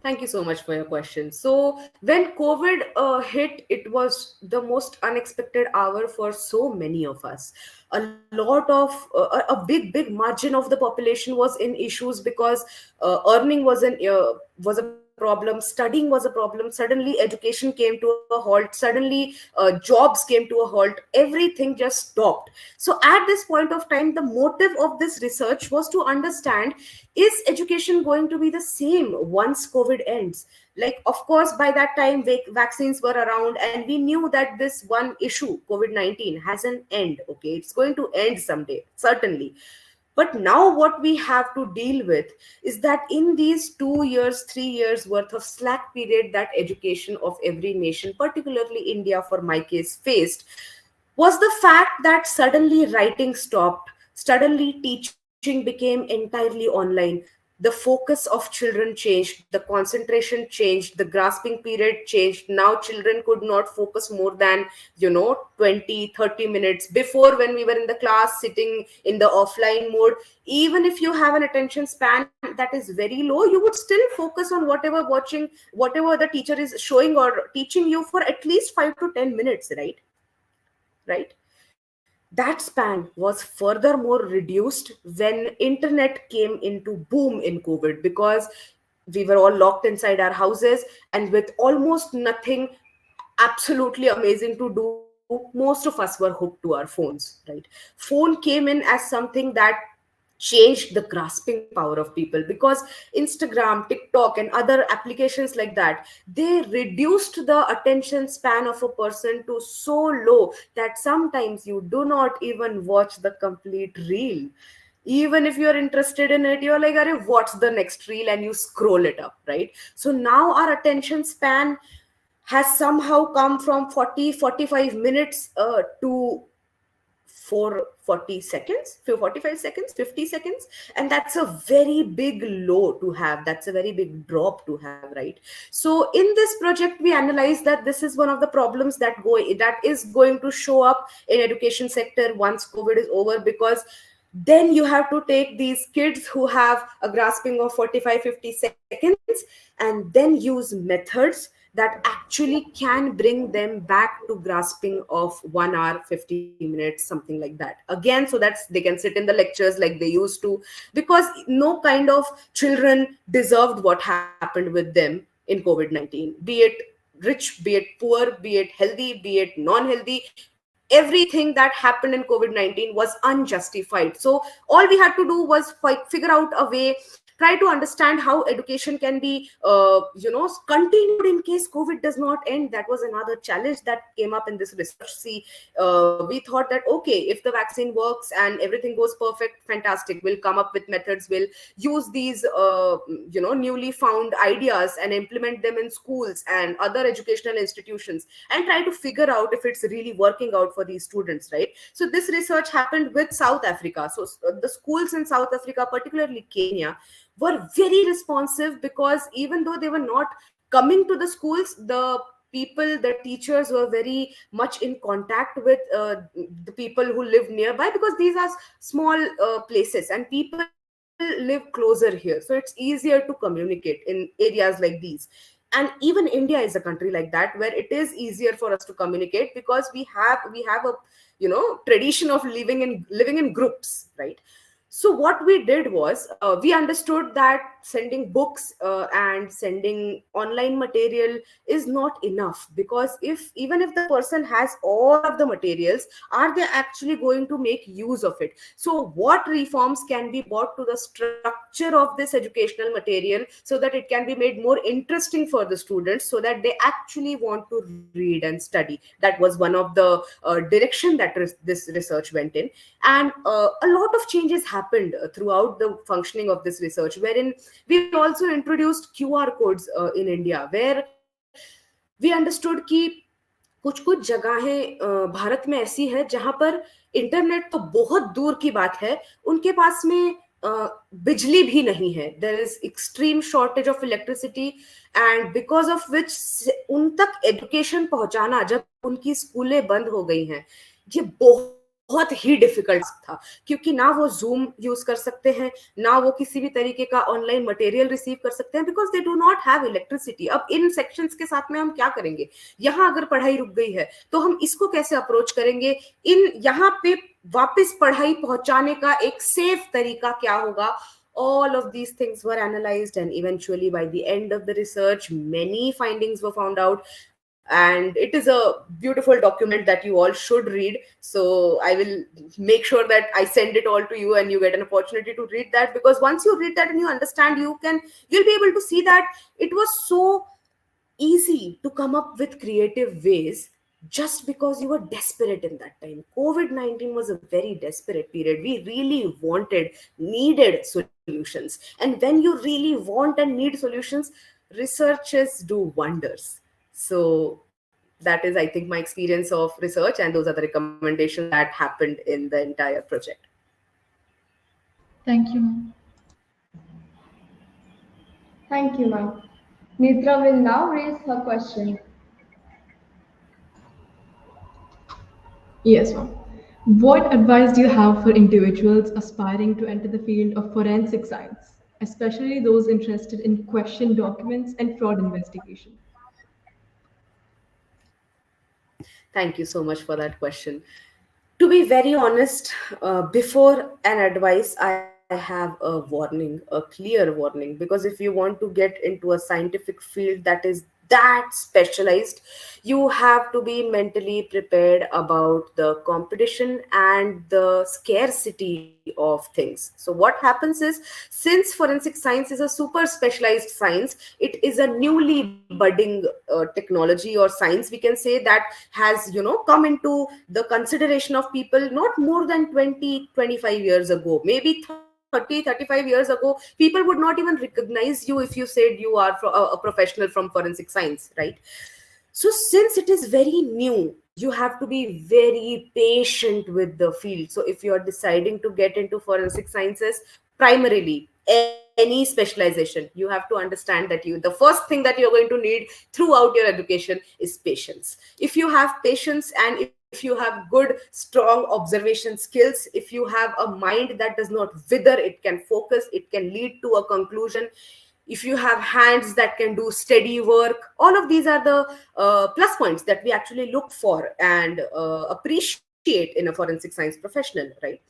Thank you so much for your question. So, when COVID hit, it was the most unexpected hour for so many of us. A lot of, a big margin of the population was in issues because earning was a problem, studying was a problem. Suddenly, education came to a halt. Suddenly, jobs came to a halt. Everything just stopped. So, at this point of time, the motive of this research was to understand, is education going to be the same once COVID ends? Like, of course, by that time, vaccines were around, and we knew that this one issue, COVID-19, has an end. Okay, it's going to end someday, certainly. But now, what we have to deal with is that in these 2 years, 3 years worth of slack period that education of every nation, particularly India for my case, faced, was the fact that suddenly writing stopped, suddenly teaching became entirely online. The focus of children changed, the concentration changed, the grasping period changed. Now children could not focus more than 20, 30 minutes. Before, when we were in the class sitting in the offline mode, even if you have an attention span that is very low, you would still focus on whatever the teacher is showing or teaching you for at least 5 to 10 minutes, right? That span was furthermore reduced when internet came into boom in COVID, because we were all locked inside our houses, and with almost nothing absolutely amazing to do, most of us were hooked to our phones, right? Phone came in as something that changed the grasping power of people, because Instagram, TikTok, and other applications like that, they reduced the attention span of a person to so low that sometimes you do not even watch the complete reel. Even if you're interested in it, you're like, Arey, what's the next reel, and you scroll it up, right? So now our attention span has somehow come from 40, 45 minutes to for 40 seconds, 45 seconds, 50 seconds. And that's a very big low to have. That's a very big drop to have, right? So in this project, we analyzed that this is one of the problems that is going to show up in education sector once COVID is over, because then you have to take these kids who have a grasping of 45, 50 seconds, and then use methods that actually can bring them back to grasping of 1 hour, 50 minutes, something like that. Again, so that they can sit in the lectures like they used to, because no kind of children deserved what happened with them in COVID-19, be it rich, be it poor, be it healthy, be it non-healthy. Everything that happened in COVID-19 was unjustified. So all we had to do was figure out a way, try to understand how education can be continued in case COVID does not end. That was another challenge that came up in this research. See, we thought that, okay, if the vaccine works and everything goes perfect, fantastic, we'll come up with methods, we'll use these newly found ideas and implement them in schools and other educational institutions, and try to figure out if it's really working out for these students, right? So this research happened with South Africa. So the schools in South Africa, particularly Kenya, were very responsive, because even though they were not coming to the schools, the teachers were very much in contact with the people who live nearby, because these are small places and people live closer here, so it's easier to communicate in areas like these. And even India is a country like that, where it is easier for us to communicate, because we have a tradition of living in groups, right? So what we did was, we understood that sending books and sending online material is not enough, because if even if the person has all of the materials, are they actually going to make use of it? So what reforms can be brought to the structure of this educational material, so that it can be made more interesting for the students, so that they actually want to read and study? That was one of the direction that this research went in. And a lot of changes happened throughout the functioning of this research, wherein we also introduced QR codes in India, where we understood key कुछ कुछ जगहें भारत में ऐसी है जहां पर internet तो बहुत दूर की बात है, उनके पास में बिजली भी नहीं है. There is extreme shortage of electricity, and because of which उन तक एजुकेशन पहुंचाना, जब उनकी स्कूलें बंद हो गई हैं, ये बहुत ही डिफिकल्ट था, क्योंकि ना वो जूम यूज कर सकते हैं, ना वो किसी भी तरीके का ऑनलाइन मटेरियल रिसीव कर सकते हैं, because they do not have electricity. अब इन सेक्शंस के साथ में हम क्या करेंगे? यहाँ अगर पढ़ाई रुक गई है तो हम इसको कैसे अप्रोच करेंगे? इन यहाँ पे वापस पढ़ाई पहुंचाने का एक सेफ तरीका क्या होगा? All of these things were analyzed, and eventually by the end of the research many findings were found out, and it is a beautiful document that you all should read. So I will make sure that I send it all to you and you get an opportunity to read that, because once you read that and you understand, you'll be able to see that it was so easy to come up with creative ways, just because you were desperate in that time. COVID-19 was a very desperate period. We really needed solutions, and when you really want and need solutions, researchers do wonders. So that is, I think, my experience of research, and those are the recommendations that happened in the entire project. Thank you, ma'am. Thank you, ma'am. Nethra will now raise her question. Yes, ma'am. What advice do you have for individuals aspiring to enter the field of forensic science, especially those interested in questioned documents and fraud investigation? Thank you so much for that question. To be very honest, before an advice, I have a warning, a clear warning, because if you want to get into a scientific field that is that specialized, you have to be mentally prepared about the competition and the scarcity of things. So what happens is, since forensic science is a super specialized science, it is a newly budding technology or science, we can say, that has, come into the consideration of people not more than 20-25 years ago. Maybe 30-35 years ago, people would not even recognize you if you said you are a professional from forensic science, right? So since it is very new, you have to be very patient with the field. So if you're deciding to get into forensic sciences, primarily any specialization, you have to understand that the first thing that you're going to need throughout your education is patience. If you have patience, and if you have good, strong observation skills, if you have a mind that does not wither, it can focus, it can lead to a conclusion. If you have hands that can do steady work, all of these are the plus points that we actually look for and appreciate in a forensic science professional, right?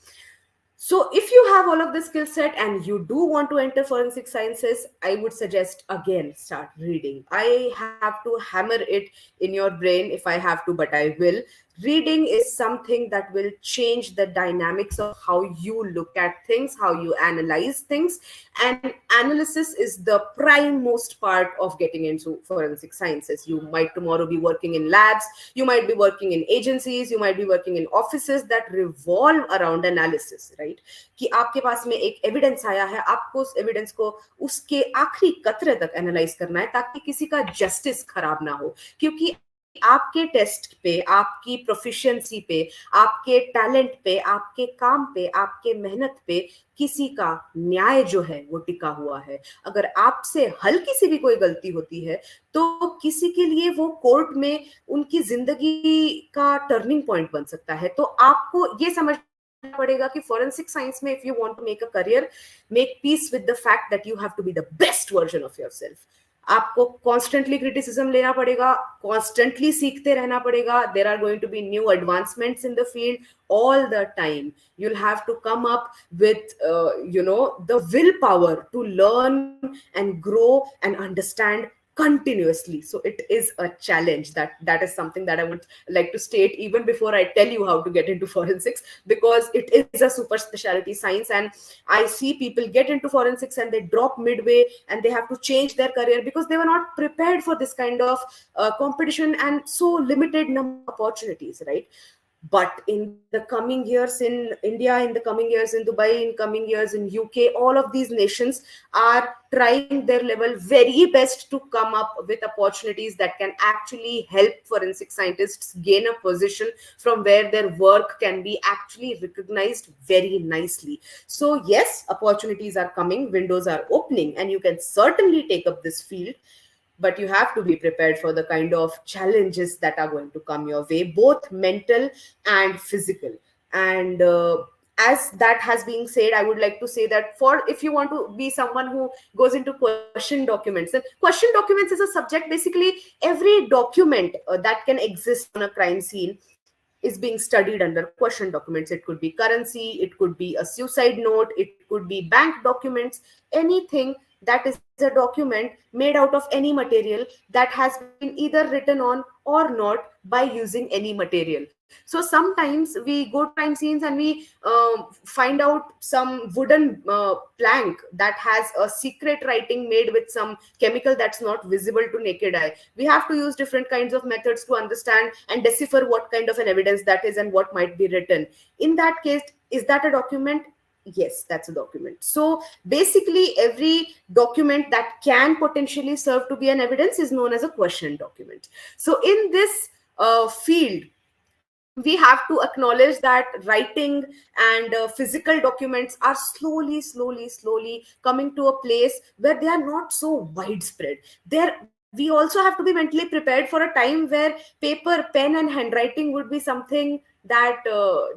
So if you have all of the skill set and you do want to enter forensic sciences, I would suggest, again, start reading. I have to hammer it in your brain if I have to, but I will. Reading is something that will change the dynamics of how you look at things, how you analyze things. And analysis is the prime most part of getting into forensic sciences. You might tomorrow be working in labs, you might be working in agencies, you might be working in offices that revolve around analysis, right? कि आपके पास में एक evidence आया है, आपको उस evidence को उसके आखिरी कतरे तक एनालाइज करना है, ताकि किसी का जस्टिस खराब ना हो. क्योंकि आपके टेस्ट पे, आपकी प्रोफिशिएंसी पे, आपके टैलेंट पे, आपके काम पे, आपके मेहनत पे किसी का न्याय जो है वो टिका हुआ है. अगर आपसे हल्की सी भी कोई गलती होती है तो किसी के लिए वो कोर्ट में उनकी जिंदगी का टर्निंग पॉइंट बन सकता है. तो आपको ये समझना पड़ेगा कि फोरेंसिक साइंस में, if you want to make a career, make peace with the fact that you have to be the best version of yourself. आपको कॉन्स्टेंटली क्रिटिसिज्म लेना पड़ेगा, कॉन्स्टेंटली सीखते रहना पड़ेगा. There are going to be new advancements in the field all the time. You'll have to come up with the willpower to learn and grow and understand continuously. So it is a challenge. That is something that I would like to state even before I tell you how to get into forensics, because it is a super specialty science, and I see people get into forensics and they drop midway and they have to change their career because they were not prepared for this kind of competition and so limited number of opportunities, right? But in the coming years in India, in the coming years in Dubai, in coming years in UK, all of these nations are trying their level very best to come up with opportunities that can actually help forensic scientists gain a position from where their work can be actually recognized very nicely. So yes, opportunities are coming, windows are opening, and you can certainly take up this field, but you have to be prepared for the kind of challenges that are going to come your way, both mental and physical. And as that has been said, I would like to say that for if you want to be someone who goes into question documents, and question documents is a subject, basically every document that can exist on a crime scene is being studied under question documents. It could be currency, it could be a suicide note, it could be bank documents, anything that is a document made out of any material that has been either written on or not by using any material. So sometimes we go to crime scenes and we find out some wooden plank that has a secret writing made with some chemical that's not visible to naked eye. We have to use different kinds of methods to understand and decipher what kind of an evidence that is and what might be written. In that case, is that a document? Yes, that's a document. So basically every document that can potentially serve to be an evidence is known as a question document. So in this field, we have to acknowledge that writing and physical documents are slowly coming to a place where they are not so widespread. We also have to be mentally prepared for a time where paper, pen, and handwriting would be something that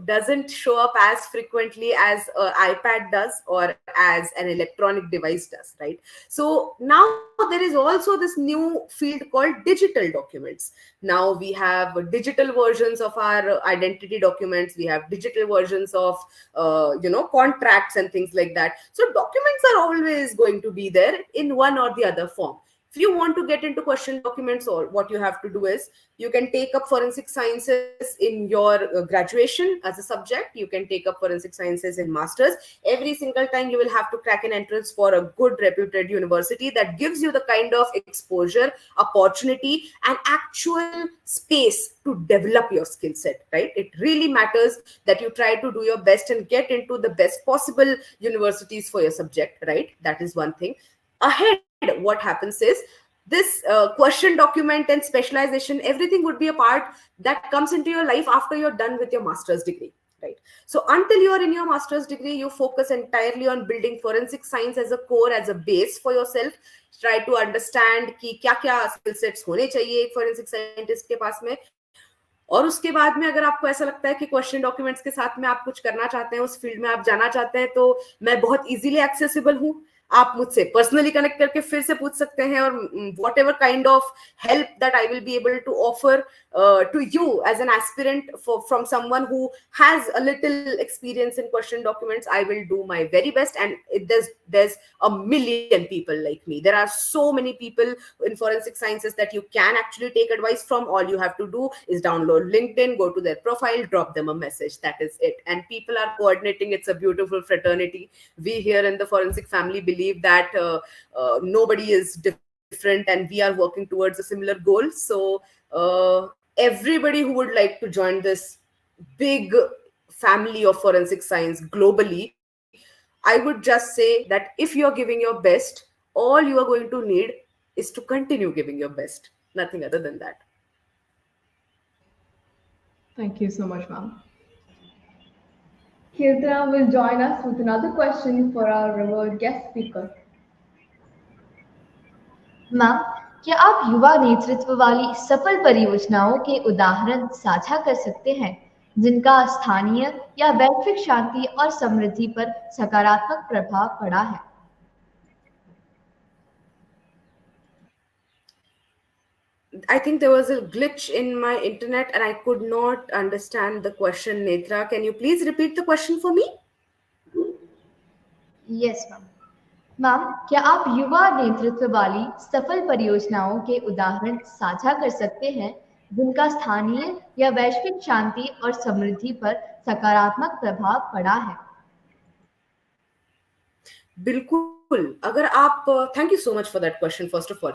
doesn't show up as frequently as an iPad does or as an electronic device does, right? So now there is also this new field called digital documents. Now we have digital versions of our identity documents, we have digital versions of contracts and things like that. So documents are always going to be there in one or the other form. If you want to get into question documents, or what you have to do is you can take up forensic sciences in your graduation as a subject. You can take up forensic sciences in masters. Every single time you will have to crack an entrance for a good reputed university that gives you the kind of exposure, opportunity, and actual space to develop your skill set, right? It really matters that you try to do your best and get into the best possible universities for your subject, right? That is one thing. Ahead, what happens is this question document and specialization, everything would be a part that comes into your life after you're done with your master's degree, right? So until you are in your master's degree, you focus entirely on building forensic science as a core, as a base for yourself. Try to understand कि क्या क्या skill sets होने चाहिए एक forensic scientist के पास में. और उसके बाद में अगर आपको ऐसा लगता है कि क्वेश्चन डॉक्यूमेंट्स के साथ में आप कुछ करना चाहते हैं, उस फील्ड में आप जाना चाहते हैं, तो मैं बहुत इजीली एक्सेसिबल हूँ. आप मुझसे पर्सनली कनेक्ट करके फिर से पूछ सकते हैं, और whatever kind of help that I will be able to offer to you as an aspirant from someone who has a little experience in question documents, I will do my very best. And there's a million people like me. There are so many people in forensic sciences that you can actually take advice from. All you have to do is download LinkedIn, go to their profile, drop them a message. That is it. And people are coordinating. It's a beautiful fraternity. We here in the forensic family believe that nobody is different, and we are working towards a similar goal. So everybody who would like to join this big family of forensic science globally, I would just say that if you're giving your best, all you are going to need is to continue giving your best. Nothing other than that. Thank you so much, ma'am. Keertana will join us with another question for our revered guest speaker. Ma'am, क्या आप युवा नेतृत्व वाली सफल परियोजनाओं के उदाहरण साझा कर सकते हैं जिनका स्थानीय या वैश्विक शांति और समृद्धि पर सकारात्मक प्रभाव पड़ा है? I think there was a glitch in my internet and I could not understand the question. Nethra, can you please repeat the question for me? Yes, ma'am. Ma'am, क्या आप युवा नेतृत्व वाली सफल परियोजनाओं के उदाहरण साझा कर सकते हैं जिनका स्थानीय या वैश्विक शांति और समृद्धि पर सकारात्मक प्रभाव पड़ा है? बिल्कुल. अगर आप, thank you so much for that question first of all.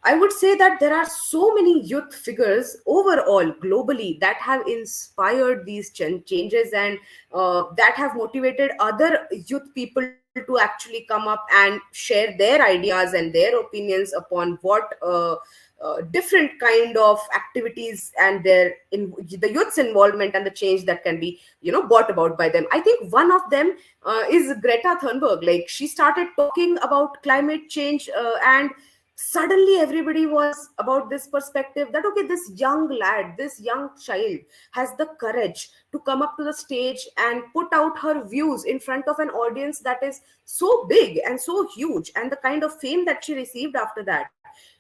I would say that there are so many youth figures overall globally that have inspired these changes, and that have motivated other youth people to actually come up and share their ideas and their opinions upon what different kind of activities and the youth's involvement and the change that can be, brought about by them. I think one of them is Greta Thunberg. Like, she started talking about climate change, and suddenly everybody was about this perspective that, okay, this young lad, this young child has the courage to come up to the stage and put out her views in front of an audience that is so big and so huge, and the kind of fame that she received after that,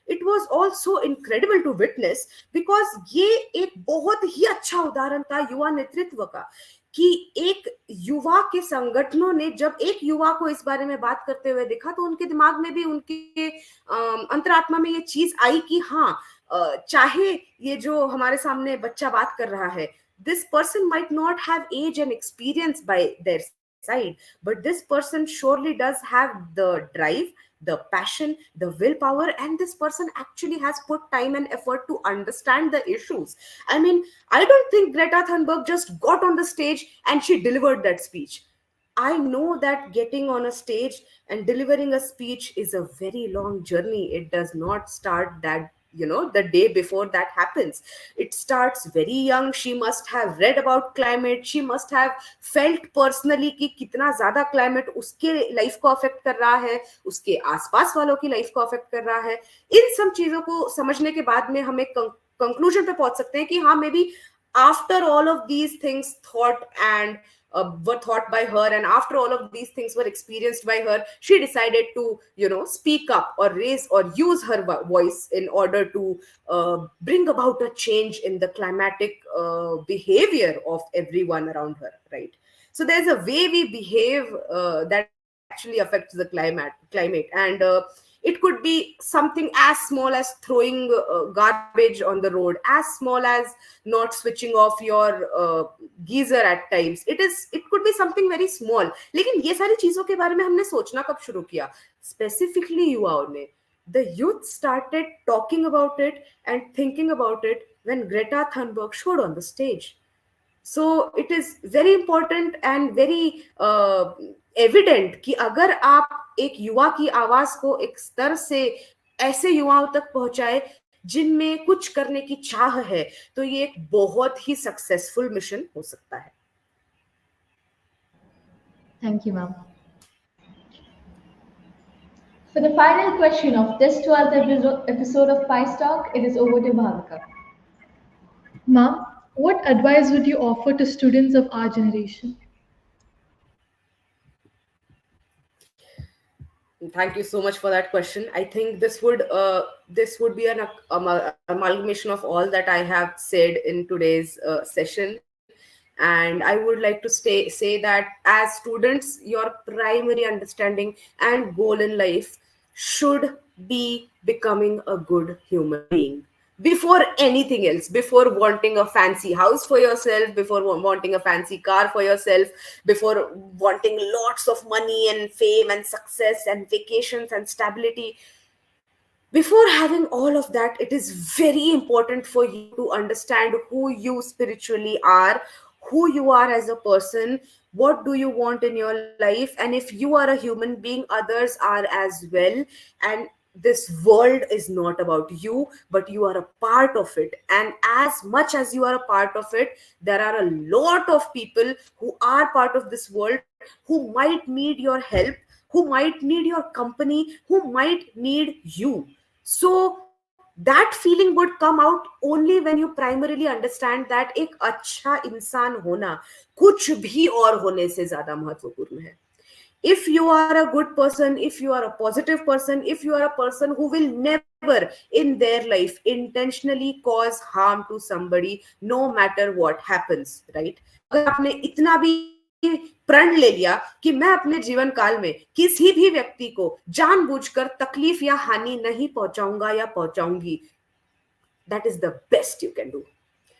it was all so incredible to witness, because ये एक बहुत ही अच्छा उदाहरण था युवा नेतृत्व का, कि एक युवा के संगठनों ने जब एक युवा को इस बारे में बात करते हुए देखा, तो उनके दिमाग में भी, उनके अंतरात्मा में ये चीज आई कि हाँ, चाहे ये जो हमारे सामने बच्चा बात कर रहा है, this person might not have age and experience by their side, but this person surely does have the drive, the passion, the willpower, and this person actually has put time and effort to understand the issues. I mean, I don't think Greta Thunberg just got on the stage and she delivered that speech. I know that getting on a stage and delivering a speech is a very long journey. It does not start that, the day before that happens. It starts very young. She must have read about climate. She must have felt personally कि कितना ज़्यादा climate उसके life को affect कर रहा है, उसके आसपास वालों की life को affect कर रहा है. इन सब चीज़ों को समझने के बाद में हम एक conclusion पे पहुंच सकते हैं कि हाँ, maybe after all of these things were thought by her, and after all of these things were experienced by her, she decided to, speak up or raise or use her voice in order to bring about a change in the climatic behavior of everyone around her, right? So there's a way we behave that actually affects the climate, and it could be something as small as throwing garbage on the road, as small as not switching off your geyser at times. It could be something very small. लेकिन ये सारी चीजों के बारे में हमने सोचना कब शुरू किया? Specifically युवाओं ने. The youth started talking about it and thinking about it when Greta Thunberg showed on the stage. So it is very important and very evident कि अगर आप एक युवा की आवाज को एक स्तर से ऐसे युवाओं तक पहुंचाए जिनमें कुछ करने की चाह है, तो ये एक बहुत ही सक्सेसफुल मिशन हो सकता है. Thank you, ma'am. For the final question of this 12th episode of Spice Talk, it is over to Bhavika. Ma'am, what advice would you offer to students of our generation? Thank you so much for that question. I think this would be an amalgamation of all that I have said in today's session. And I would like to say that as students, your primary understanding and goal in life should be becoming a good human being. Before anything else, before wanting a fancy house for yourself, before wanting a fancy car for yourself, before wanting lots of money and fame and success and vacations and stability, before having all of that, it is very important for you to understand who you spiritually are, who you are as a person, what do you want in your life, and if you are a human being, others are as well. And this world is not about you, but you are a part of it. And as much as you are a part of it, there are a lot of people who are part of this world who might need your help, who might need your company, who might need you. So that feeling would come out only when you primarily understand that एक अच्छा इंसान होना कुछ भी और होने से ज्यादा महत्वपूर्ण है. If you are a good person, if you are a positive person, if you are a person who will never in their life intentionally cause harm to somebody, no matter what happens, right? अगर आपने इतना भी प्रण ले लिया कि मैं अपने जीवन काल में किसी भी व्यक्ति को जानबूझकर तकलीफ या हानि नहीं पहुंचाऊंगा या पहुंचाऊंगी, that is the best you can do.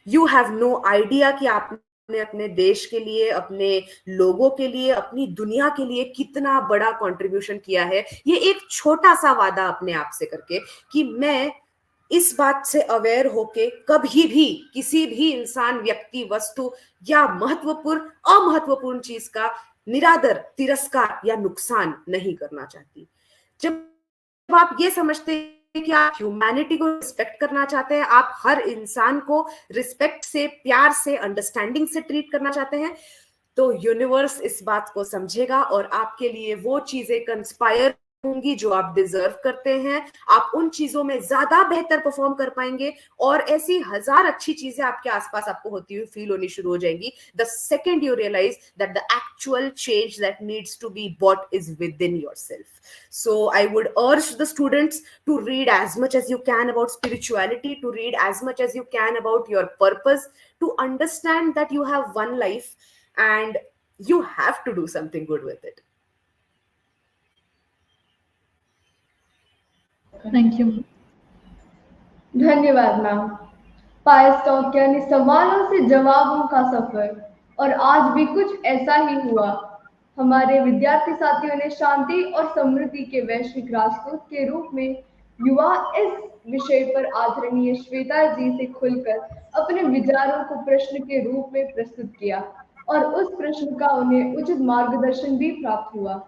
You have no idea कि आपने अपने देश के लिए, अपने लोगों के लिए, अपनी दुनिया के लिए कितना बड़ा कंट्रीब्यूशन किया है, ये एक छोटा सा वादा अपने आप से करके कि मैं इस बात से अवेयर होके कभी भी किसी भी इंसान, व्यक्ति, वस्तु या महत्वपूर्ण अमहत्वपूर्ण चीज का निरादर, तिरस्कार या नुकसान नहीं करना चाहती। जब आप ये समझते हैं कि आप ह्यूमैनिटी को रिस्पेक्ट करना चाहते हैं, आप हर इंसान को रिस्पेक्ट से, प्यार से, अंडरस्टैंडिंग से ट्रीट करना चाहते हैं, तो यूनिवर्स इस बात को समझेगा और आपके लिए वो चीजें कंस्पायर होंगी जो आप डिजर्व करते हैं। आप उन चीजों में ज्यादा बेहतर परफॉर्म कर पाएंगे और ऐसी हजार अच्छी चीजें आपके आसपास आपको होती हुई फील होनी शुरू हो जाएंगी the second you realise that the actual change that needs to be brought is within yourself. So I would urge the students to read as much as you can about spirituality, to read as much as you can about your purpose, to understand that you have one life and you have to do something good with it. Thank you. धन्यवाद ma'am. पायस talk यानी सवालों से जवाबों का सफर, और आज भी कुछ ऐसा ही हुआ। हमारे विद्यार्थी साथियों ने शांति और समृद्धि के वैश्विक राजदूत के रूप में युवा इस विषय पर आदरणीय श्वेता जी से खुलकर अपने विचारों को प्रश्न के रूप में प्रस्तुत किया, और उस प्रश्न का उन्हें उचित मार्गदर्शन भी प्राप्त हुआ।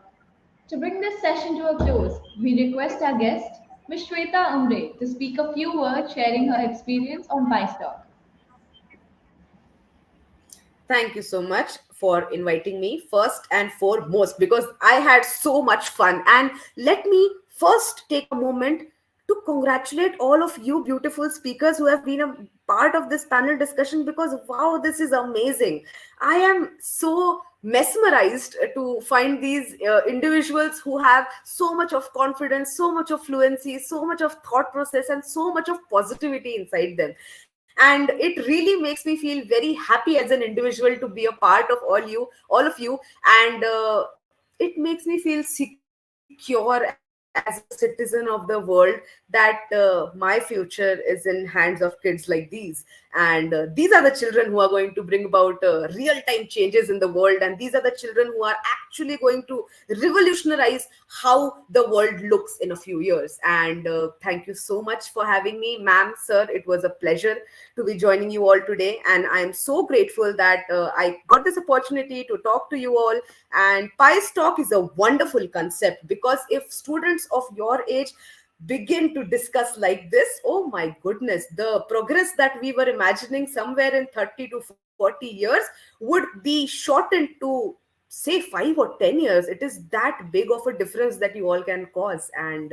To bring this session to a close, we request our guest, Ms. Shweta Umre, to speak a few words sharing her experience on BISTOC. Thank you so much for inviting me, first and foremost, because I had so much fun. And let me first take a moment to congratulate all of you beautiful speakers who have been a part of this panel discussion, because wow, this is amazing. I am so mesmerized to find these individuals who have so much of confidence, so much of fluency, so much of thought process, and so much of positivity inside them. And it really makes me feel very happy as an individual to be a part of all of you. And it makes me feel secure as a citizen of the world, that my future is in hands of kids like these. And these are the children who are going to bring about real-time changes in the world, and these are the children who are actually going to revolutionize how the world looks in a few years. And thank you so much for having me, ma'am, sir. It was a pleasure to be joining you all today, and I am so grateful that I got this opportunity to talk to you all. And Pies Talk is a wonderful concept, because if students of your age begin to discuss like this, oh my goodness, the progress that we were imagining somewhere in 30 to 40 years would be shortened to say 5 or 10 years. It is that big of a difference that you all can cause. And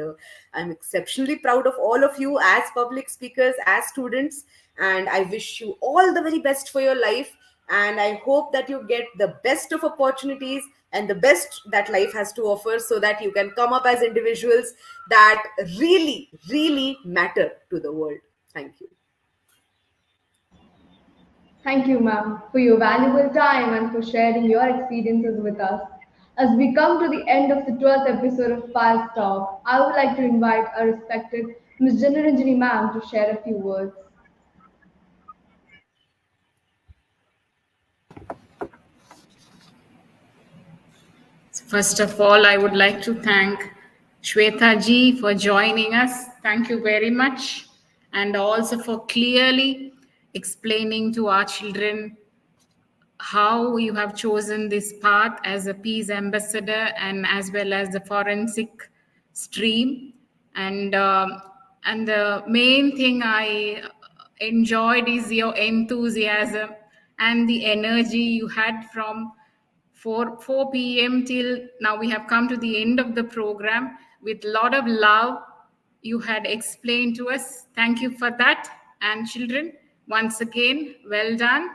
I'm exceptionally proud of all of you as public speakers, as students, and I wish you all the very best for your life. And I hope that you get the best of opportunities and the best that life has to offer, so that you can come up as individuals that really, really matter to the world. Thank you. Thank you, ma'am, for your valuable time and for sharing your experiences with us. As we come to the end of the 12th episode of Pies Talk, I would like to invite our respected Ms. Janarajani ma'am to share a few words. First of all, I would like to thank Shweta ji for joining us. Thank you very much. And also for clearly explaining to our children how you have chosen this path as a peace ambassador and as well as the forensic stream. And the main thing I enjoyed is your enthusiasm and the energy you had from 4 p.m. till now. We have come to the end of the program with a lot of love you had explained to us. Thank you for that. And children, once again, well done,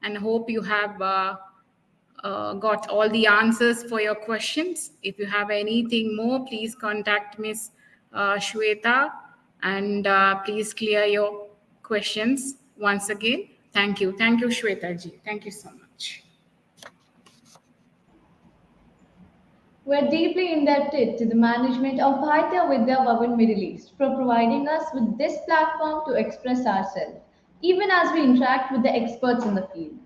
and hope you have got all the answers for your questions. If you have anything more, please contact Miss Shweta, and please clear your questions once again. Thank you. Thank you, Shweta ji. Thank you so much. We're deeply indebted to the management of Bharatiya VIDYA Middle East for providing us with this platform to express ourselves, even as we interact with the experts in the field.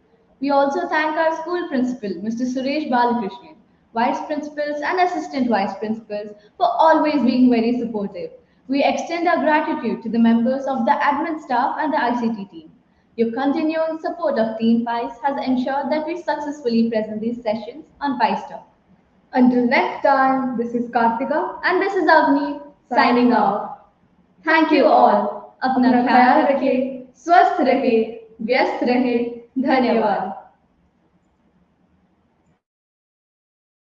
We also thank our school principal, Mr. Suresh Balakrishnan, vice principals and assistant vice principals for always being very supportive. We extend our gratitude to the members of the admin staff and the ICT team. Your continuing support of Team PICE has ensured that we successfully present these sessions on PICE Talk. Until next time, this is Karthika And this is Avni signing off. Thank you all. अपना अपना ख्याल ख्याल रखें, रखें, स्वस्थ रहे, व्यस्त रहे, धन्यवाद.